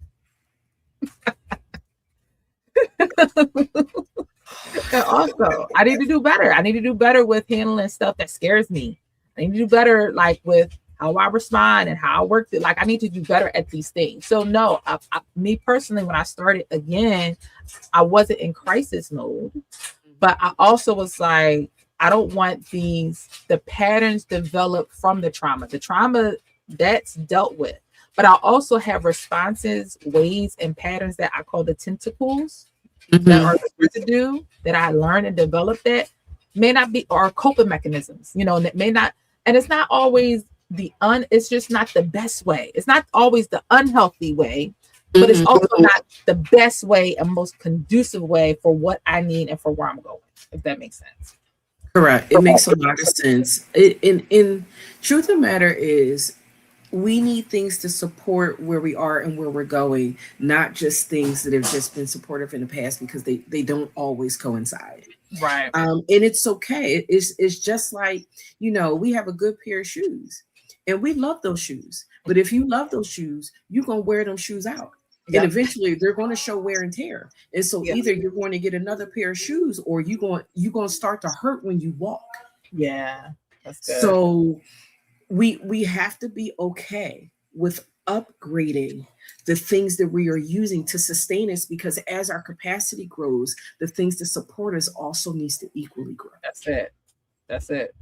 I need to do better. I need to do better with handling stuff that scares me. I need to do better, like with how I respond and how I work it. Like I need to do better at these things. So no, me personally, when I started again, I wasn't in crisis mode, but I also was like, I don't want the patterns developed from the trauma. The trauma that's dealt with. But I also have responses, ways, and patterns that I call the tentacles that are the residue that I learned and developed that may not be, or coping mechanisms, and it may not, and it's not always it's just not the best way. It's not always the unhealthy way, but it's also not the best way and most conducive way for what I need and for where I'm going, if that makes sense. Correct. It makes a lot of sense. In truth of the matter is, we need things to support where we are and where we're going, not just things that have just been supportive in the past, because they don't always coincide. Right. And it's okay. It's just like, we have a good pair of shoes and we love those shoes. But if you love those shoes, you're going to wear them shoes out. Yep. And eventually they're going to show wear and tear. And so either you're going to get another pair of shoes, or you're going to start to hurt when you walk. Yeah. That's good. So we have to be okay with upgrading the things that we are using to sustain us, because as our capacity grows, the things that support us also needs to equally grow. That's it.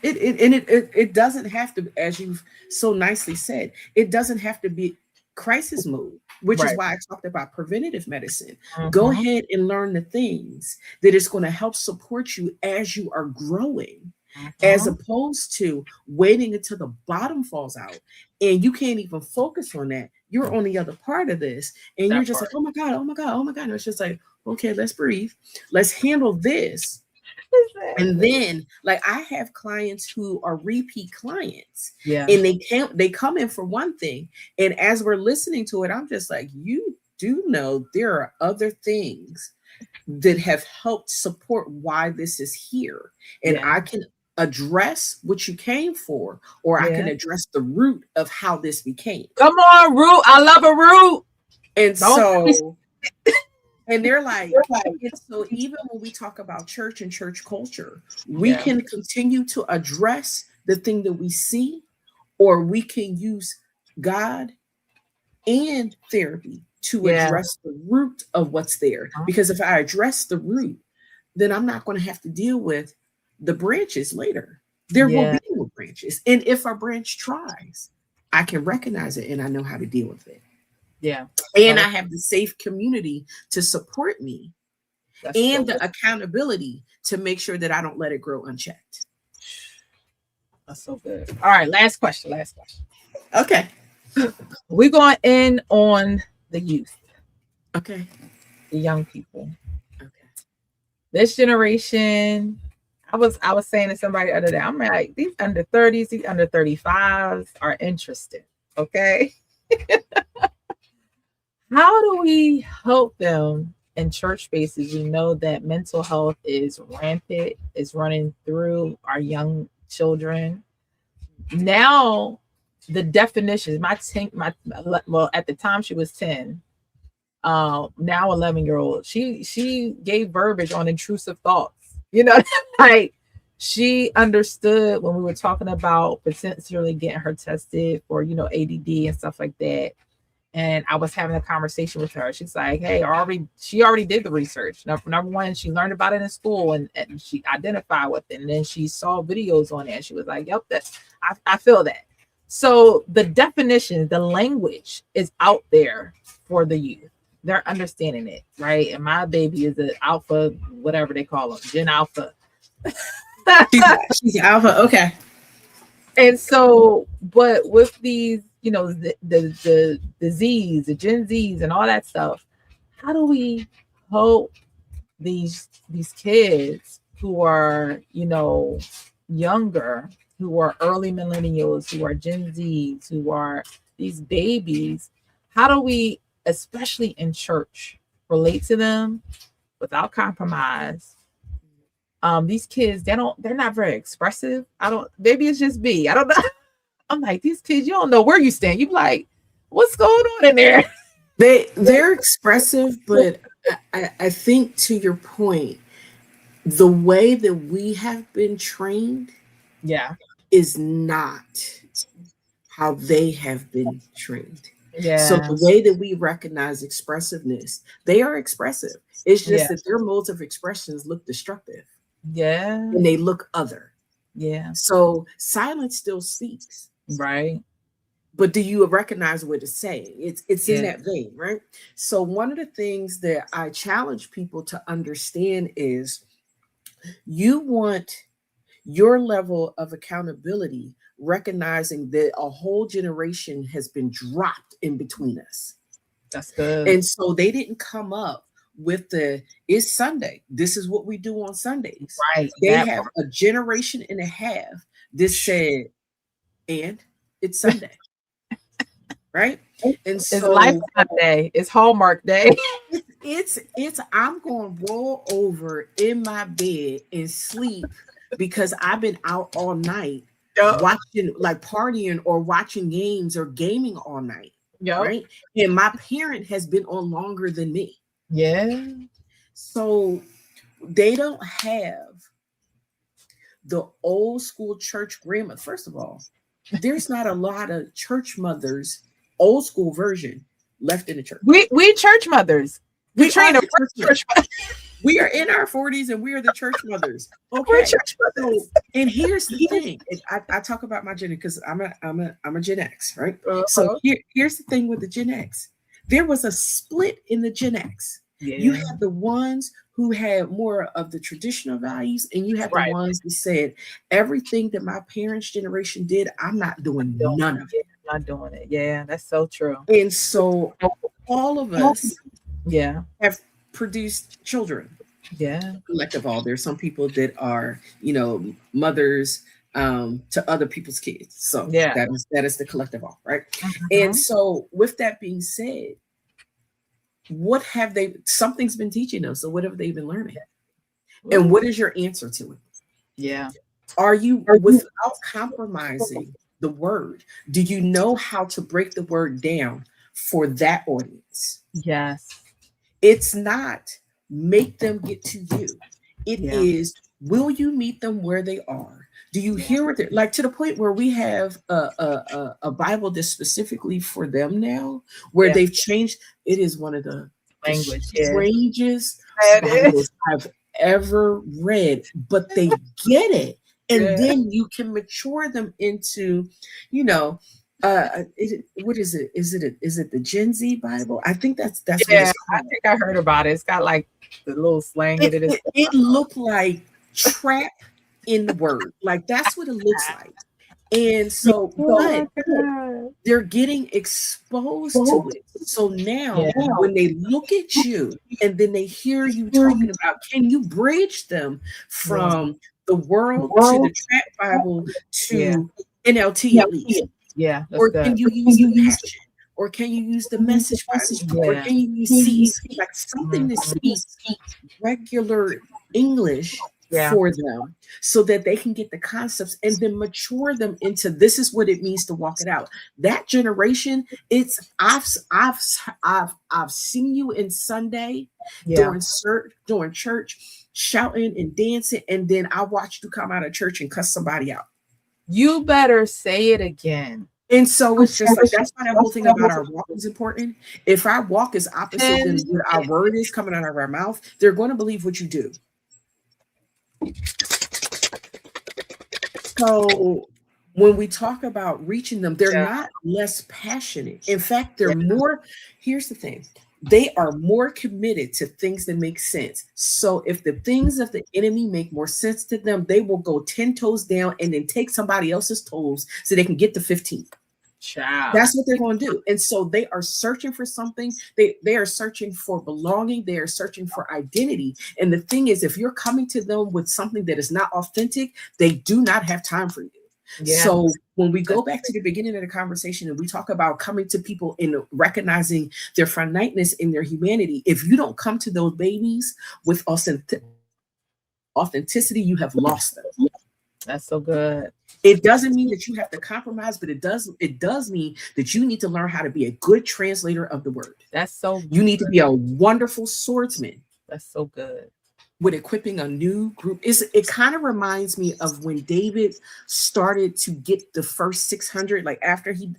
It doesn't have to, as you've so nicely said, it doesn't have to be crisis mode, which is why I talked about preventative medicine. Go ahead and learn the things that is going to help support you as you are growing, as opposed to waiting until the bottom falls out and you can't even focus on that. You're on the other part of this and you're just like, oh my God. And it's just like, okay, let's breathe. Let's handle this. And then, like, I have clients who are repeat clients, and they come in for one thing, and as we're listening to it, I'm just like, you do know there are other things that have helped support why this is here, and I can address what you came for, or I can address the root of how this became. Come on, root. I love a root. And so and they're like, so even when we talk about church and church culture, we can continue to address the thing that we see, or we can use God and therapy to address the root of what's there. Because if I address the root, then I'm not going to have to deal with the branches later. There will be no branches. And if a branch tries, I can recognize it and I know how to deal with it. Yeah. And I have the safe community to support me. That's and the accountability to make sure that I don't let it grow unchecked. That's so good. All right. Last question. Okay. We're going in on the youth. Okay. The young people. Okay. This generation, I was saying to somebody the other day, I'm like, these under 30s, these under 35s are interested. Okay. How do we help them in church spaces? We know that mental health is rampant, is running through our young children. Now, the definitions, well, at the time she was 10, now 11-year-old, she gave verbiage on intrusive thoughts. Like she understood when we were talking about potentially getting her tested for, ADD and stuff like that. And I was having a conversation with her. She's like, hey, she already did the research. Number one, she learned about it in school and she identified with it. And then she saw videos on it. And she was like, yep, I feel that. So the definition, the language is out there for the youth. They're understanding it, right? And my baby is an alpha, whatever they call them, Gen Alpha. She's alpha, okay. And so, but with these, the Z's, the Gen Z's and all that stuff, how do we help these kids who are, younger, who are early millennials, who are Gen Z's, who are these babies? How do we, especially in church, relate to them without compromise? These kids, they're not very expressive. Maybe it's just me. I don't know. I'm like, these kids, you don't know where you stand. You like, what's going on in there? They're expressive, but I think to your point, the way that we have been trained is not how they have been trained. Yeah. So the way that we recognize expressiveness, they are expressive. It's just that their modes of expressions look destructive. Yeah. And they look other. Yeah. So silence still speaks. Right. But do you recognize what it's saying? It's in that vein, right? So one of the things that I challenge people to understand is You want your level of accountability, recognizing that a whole generation has been dropped in between us. That's good. And so they didn't come up with it's Sunday. This is what we do on Sundays. Right. They have a generation and a half that said, and it's Sunday. Right? And so it's Lifetime Day. It's Hallmark Day. It's I'm going to roll over in my bed and sleep because I've been out all night watching, like partying or watching games or gaming all night. Right. And my parent has been on longer than me. Yeah. So they don't have the old school church grandma. First of all, there's not a lot of church mothers, old school version, left in the church. We church mothers. We train church mothers. We are in our 40s and we are the church mothers. Okay. Church mothers. So, and here's the thing. I talk about my Gen X because I'm a Gen X, right? So here's the thing with the Gen X. There was a split in the Gen X. Yeah. You have the ones who had more of the traditional values, and you have the ones that said everything that my parents' generation did, I'm not doing none of it. I'm not doing it. Yeah, that's so true. And so all of us have produced children. Yeah. Collective all. There's some people that are, mothers to other people's kids. So that is the collective all, right? Mm-hmm. And so with that being said, something's been teaching them. So what have they been learning? Ooh. And what is your answer to it? Yeah. Are you, without compromising the word, do you know how to break the word down for that audience? Yes. It's not make them get to you. It is, will you meet them where they are? Do you hear what they're like, to the point where we have a Bible that's specifically for them now, where they've changed? It is one of the strangest Bibles I've ever read, but they get it. And then you can mature them into, what is it? Is it the Gen Z Bible? I think that's what it's called. I think I heard about it. It's got like the little slang. It looked like trap in the word. Like that's what it looks like. And so but they're getting exposed to it. So now when they look at you and then they hear you talking about, can you bridge them from the world to the trap Bible to NLT at least? Yeah. Or can you use the Passion? Or can you use the Message Bible? Or can you use like something that speaks regular English for them, so that they can get the concepts and then mature them into, this is what it means to walk it out. That generation, it's I've seen you in Sunday during church shouting and dancing, and then I watched you come out of church and cuss somebody out. You better say it again. And so it's just like, that's why that whole thing about our walk is important. If our walk is opposite than what our word is coming out of our mouth, they're going to believe what you do. So when we talk about reaching them, they're not less passionate. In fact, they're more, here's the thing, they are more committed to things that make sense. So if the things of the enemy make more sense to them, they will go 10 toes down and then take somebody else's toes so they can get to 15. That's what they're going to do. And so they are searching for something. They are searching for belonging. They are searching for identity. And the thing is, if you're coming to them with something that is not authentic, they do not have time for you. Yeah. So when we go back to the beginning of the conversation and we talk about coming to people and recognizing their finiteness and their humanity, if you don't come to those babies with authenticity, you have lost them. That's so good. It doesn't mean that you have to compromise, but it does mean that you need to learn how to be a good translator of the word. That's so good. You need to be a wonderful swordsman. That's so good. With equipping a new group. It kind of reminds me of when David started to get the first 600, like after he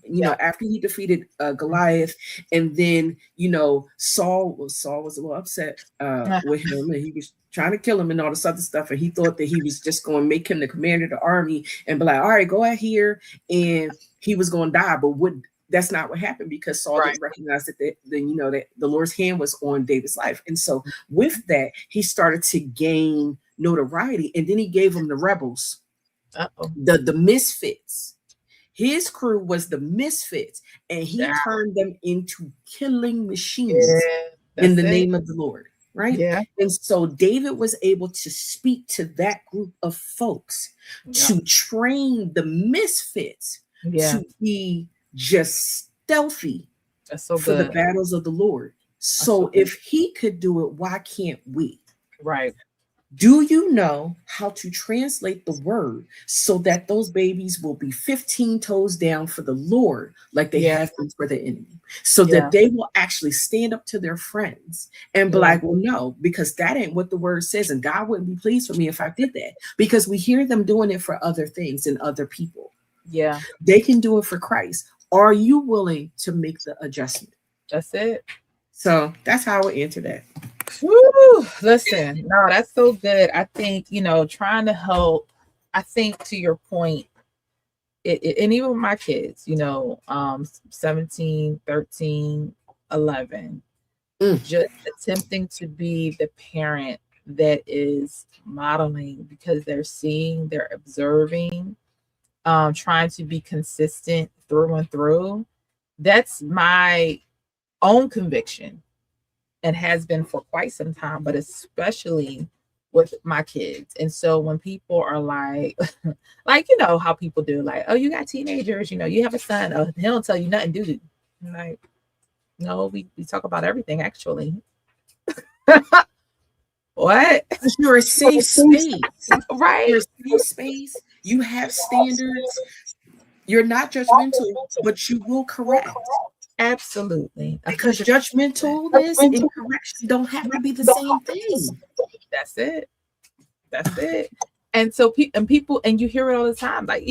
defeated Goliath, and then Saul was a little upset with him, and he was trying to kill him and all this other stuff, and he thought that he was just going to make him the commander of the army and be like, all right, go out here, and he was going to die. But that's not what happened, because Saul didn't recognize that that the Lord's hand was on David's life. And so with that, he started to gain notoriety. And then he gave them the rebels, Uh-oh. the misfits. His crew was the misfits, and he turned them into killing machines in the name of the Lord, right? Yeah. And so David was able to speak to that group of folks to train the misfits to be just stealthy for the battles of the Lord. So if he could do it, why can't we? Right. Do you know how to translate the word so that those babies will be 15 toes down for the Lord, like they have been for the enemy, so that they will actually stand up to their friends and be like, well, no, because that ain't what the word says. And God wouldn't be pleased with me if I did that, because we hear them doing it for other things and other people. Yeah. They can do it for Christ. Are you willing to make the adjustment? That's it. So that's how I would answer that. Woo, listen, no, that's so good. I think, trying to help, I think to your point, and even with my kids, 17, 13, 11, just attempting to be the parent that is modeling, because they're seeing, they're observing, trying to be consistent through and through. That's my own conviction, and has been for quite some time, but especially with my kids. And so when people are like, how people do, like, oh, you got teenagers, you have a son, oh, he don't tell you nothing, do you? I'm like, no, we talk about everything, actually. What? You're a safe space. Right. You're a safe space. You have standards. You're not judgmental, but you will correct. Absolutely. Because judgmentalness and correction don't have to be the same thing. That's it. That's it. And so people, and you hear it all the time, like,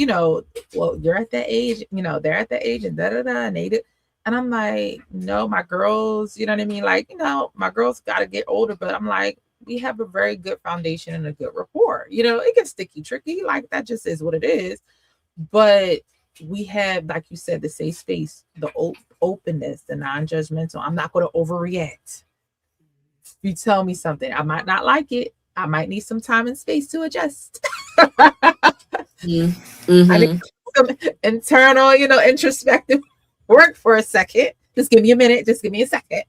well, you're at that age, they're at that age, and and they do. And I'm like, no, my girls, you know what I mean? Like, my girls got to get older, but I'm like, we have a very good foundation and a good rapport. It gets sticky, tricky. Like, that just is what it is. But we have, like you said, the safe space, the openness, the non-judgmental. I'm not going to overreact. If you tell me something, I might not like it. I might need some time and space to adjust. I need some internal, introspective work for a second. Just give me a minute. Just give me a second.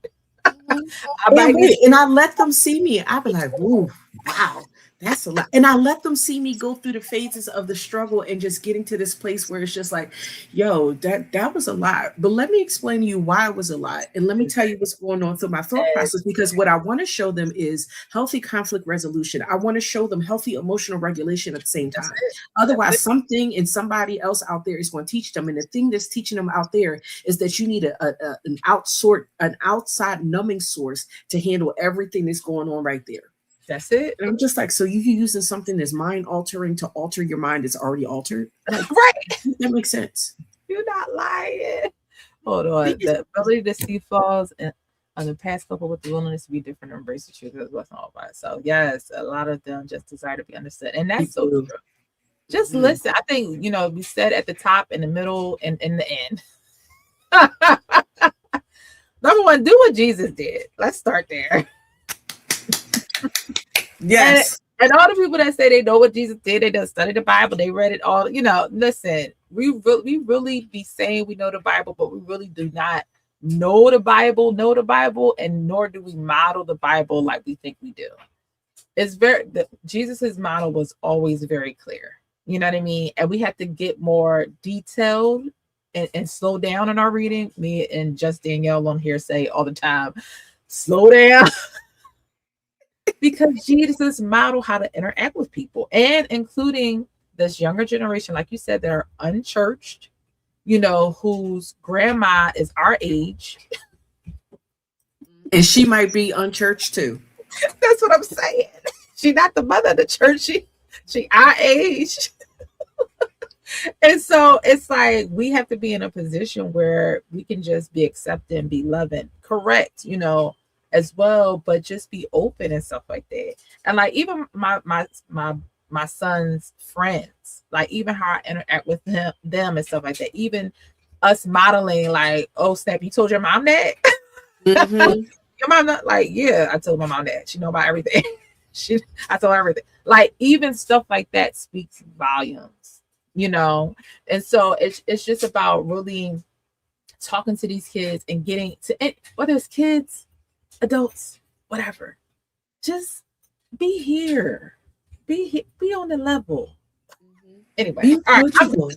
And I let them see me. I'll be like, "Ooh, wow, that's a lot." And I let them see me go through the phases of the struggle and just getting to this place where it's just like, yo, that was a lot. But let me explain to you why it was a lot. And let me tell you what's going on through my thought process, because what I want to show them is healthy conflict resolution. I want to show them healthy emotional regulation at the same time. Otherwise, something and somebody else out there is going to teach them. And the thing that's teaching them out there is that you need an outside numbing source to handle everything that's going on right there. That's it. And I'm just like, so you using something that's mind altering to alter your mind that's already altered? Like, right. That makes sense. You're not lying. Hold on. The ability to see flaws and on the past couple with the willingness to be different and embrace the truth that wasn't all by itself. Yes, a lot of them just desire to be understood. And that's so true. Just listen. I think, we said at the top, in the middle, and in the end. Number one, do what Jesus did. Let's start there. Yes. And all the people that say they know what Jesus did, they done studied the Bible, they read it all. Listen, we really be saying we know the Bible, but we really do not know the Bible, and nor do we model the Bible like we think we do. It's Jesus's model was always very clear. You know what I mean? And we have to get more detailed and slow down in our reading. Me and just Danielle on here say all the time, slow down. Because Jesus modeled how to interact with people, and including this younger generation, like you said, that are unchurched, whose grandma is our age. And she might be unchurched too. That's what I'm saying. She's not the mother of the church. She our age. And so it's like we have to be in a position where we can just be accepted and be loving, correct, as well, but just be open and stuff like that. And like even my son's friends, like even how I interact with them and stuff like that. Even us modeling, like, oh snap, you told your mom that? Your mom not like, yeah, I told my mom that. She know about everything. I told her everything. Like even stuff like that speaks volumes, you know. And so it's just about really talking to these kids and getting to it, whether it's kids, adults, whatever. Just be here, be on the level. Anyway, Be all right, approachable.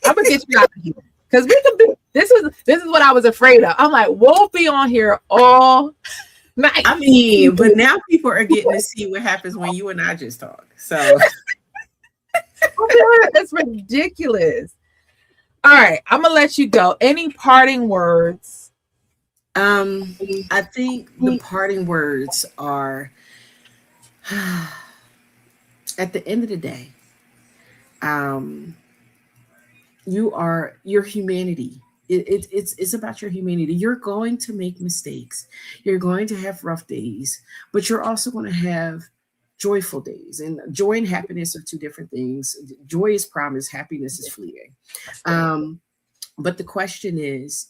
I'm gonna get you out of here because we can be. This is what I was afraid of. I'm like, we'll be on here all night. I mean, but now people are getting to see what happens when you and I just talk. So it's ridiculous. All right, I'm gonna let you go. Any parting words? I think the parting words are at the end of the day, your humanity. It's about your humanity. You're going to make mistakes. You're going to have rough days, but you're also going to have joyful days. And joy and happiness are two different things. Joy is promised, happiness is fleeting. But the question is,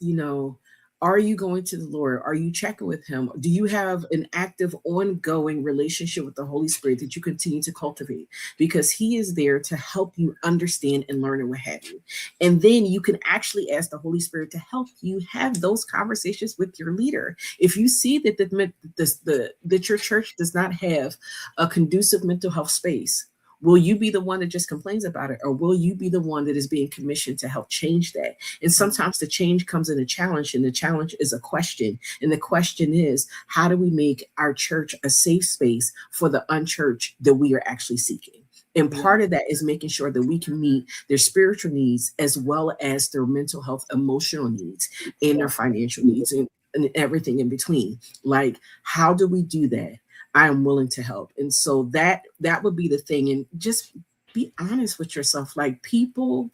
are you going to the Lord? Are you checking with him? Do you have an active, ongoing relationship with the Holy Spirit that you continue to cultivate? Because he is there to help you understand and learn and what have you. And then you can actually ask the Holy Spirit to help you have those conversations with your leader. If you see that that your church does not have a conducive mental health space, will you be the one that just complains about it? Or will you be the one that is being commissioned to help change that? And sometimes the change comes in a challenge, and the challenge is a question. And the question is, how do we make our church a safe space for the unchurched that we are actually seeking? And part of that is making sure that we can meet their spiritual needs as well as their mental health, emotional needs, and their financial needs, and everything in between. Like, how do we do that? I am willing to help. And so that would be the thing. And just be honest with yourself. Like, people,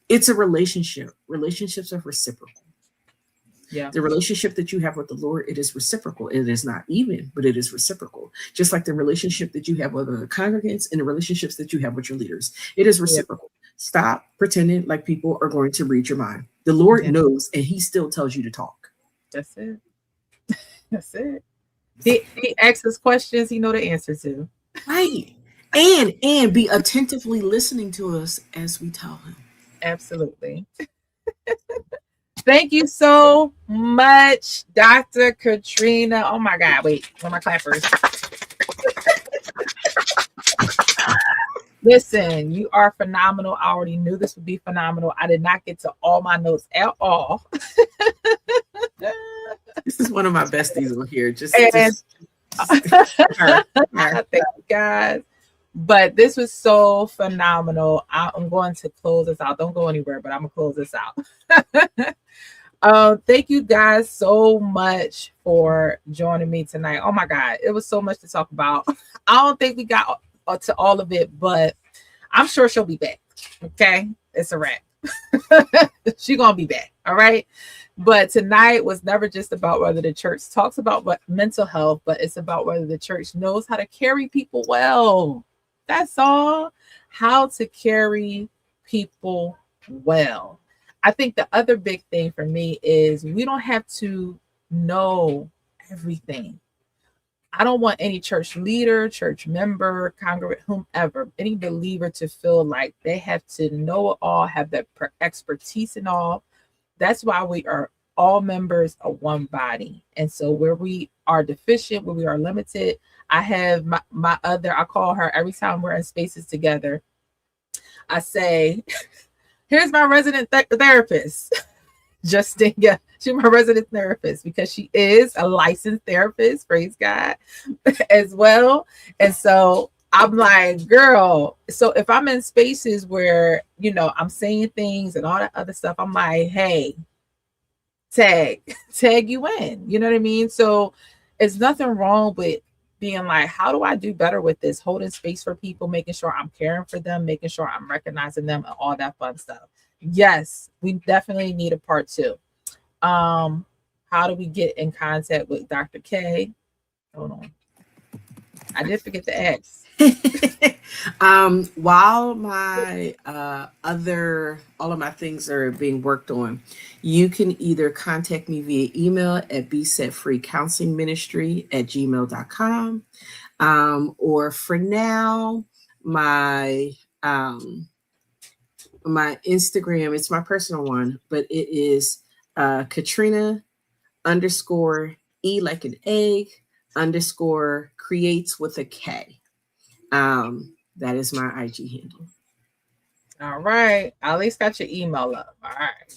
it's a relationship. Relationships are reciprocal. Yeah. The relationship that you have with the Lord, it is reciprocal. It is not even, but it is reciprocal. Just like the relationship that you have with the congregants and the relationships that you have with your leaders, it is reciprocal. Yeah. Stop pretending like people are going to read your mind. The Lord knows, and he still tells you to talk. That's it. That's it. He asks us questions he know the answer to. Right. And be attentively listening to us as we tell him. Absolutely. Thank you so much, Dr. Katrina. Oh my God, wait, where are my clappers? Listen, you are phenomenal. I already knew this would be phenomenal. I did not get to all my notes at all. This is one of my besties on here. Thank you guys. But this was so phenomenal. I'm going to close this out. Don't go anywhere, but I'm gonna close this out. Thank you guys so much for joining me tonight. Oh my God, it was so much to talk about. I don't think we got to all of it, but I'm sure she'll be back. Okay, it's a wrap. She's gonna be back. All right. But tonight was never just about whether the church talks about mental health, but it's about whether the church knows how to carry people well. That's all. How to carry people well. I think the other big thing for me is we don't have to know everything. I don't want any church leader, church member, congregant, whomever, any believer to feel like they have to know it all, have that expertise in all. That's why we are all members of one body. And so where we are deficient, where we are limited, I have my other, I call her every time we're in spaces together. I say, here's my resident therapist. Justina, she's my resident therapist because she is a licensed therapist, praise God, as well. And so I'm like, girl, so if I'm in spaces where, I'm saying things and all that other stuff, I'm like, hey, tag you in, you know what I mean? So it's nothing wrong with being like, how do I do better with this? Holding space for people, making sure I'm caring for them, making sure I'm recognizing them and all that fun stuff. Yes, we definitely need a part 2. How do we get in contact with Dr. K? Hold on. I did forget to ask. While my all of my things are being worked on, you can either contact me via email at bsetfreecounselingministry@gmail.com. Or for now, my my Instagram, it's my personal one, but it is Katrina _ E like an egg _ creates with a K. That is my IG handle. All right. I at least got your email up. All right.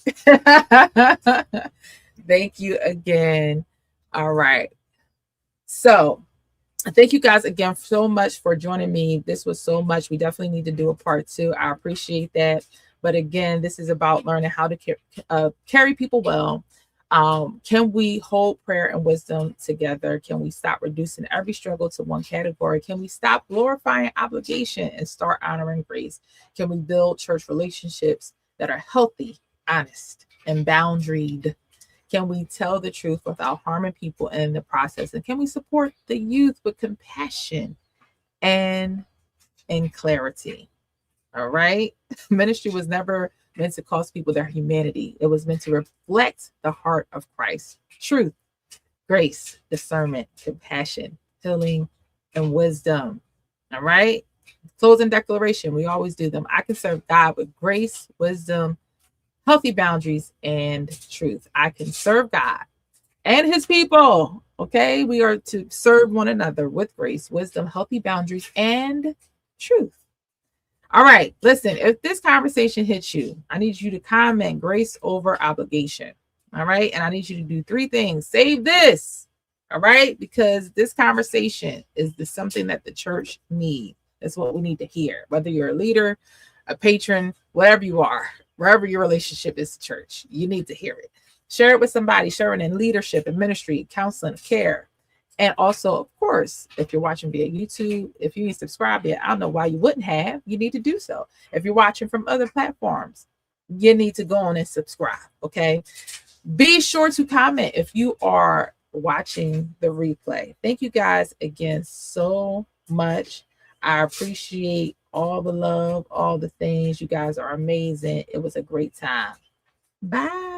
Thank you again. All right. So thank you guys again so much for joining me. This was so much. We definitely need to do a part 2. I appreciate that. But again, this is about learning how to carry people well. Can we hold prayer and wisdom together? Can we stop reducing every struggle to one category? Can we stop glorifying obligation and start honoring grace? Can we build church relationships that are healthy, honest, and boundaried? Can we tell the truth without harming people in the process? And can we support the youth with compassion and in clarity? All right. Ministry was never meant to cost people their humanity. It was meant to reflect the heart of Christ. Truth, grace, discernment, compassion, healing, and wisdom. All right. Closing declaration. We always do them. I can serve God with grace, wisdom, healthy boundaries, and truth. I can serve God and his people. Okay. We are to serve one another with grace, wisdom, healthy boundaries, and truth. All right. Listen, if this conversation hits you, I need you to comment grace over obligation. All right. And I need you to do 3 things. Save this. All right. Because this conversation is something that the church needs. That's what we need to hear. Whether you're a leader, a patron, whatever you are, wherever your relationship is to church, you need to hear it. Share it with somebody, sharing in leadership and ministry, counseling, care. And also, of course, if you're watching via YouTube, if you need to subscribe yet, I don't know why you wouldn't have. You need to do so. If you're watching from other platforms, you need to go on and subscribe. Okay. Be sure to comment if you are watching the replay. Thank you guys again so much. I appreciate all the love, all the things. You guys are amazing. It was a great time. Bye.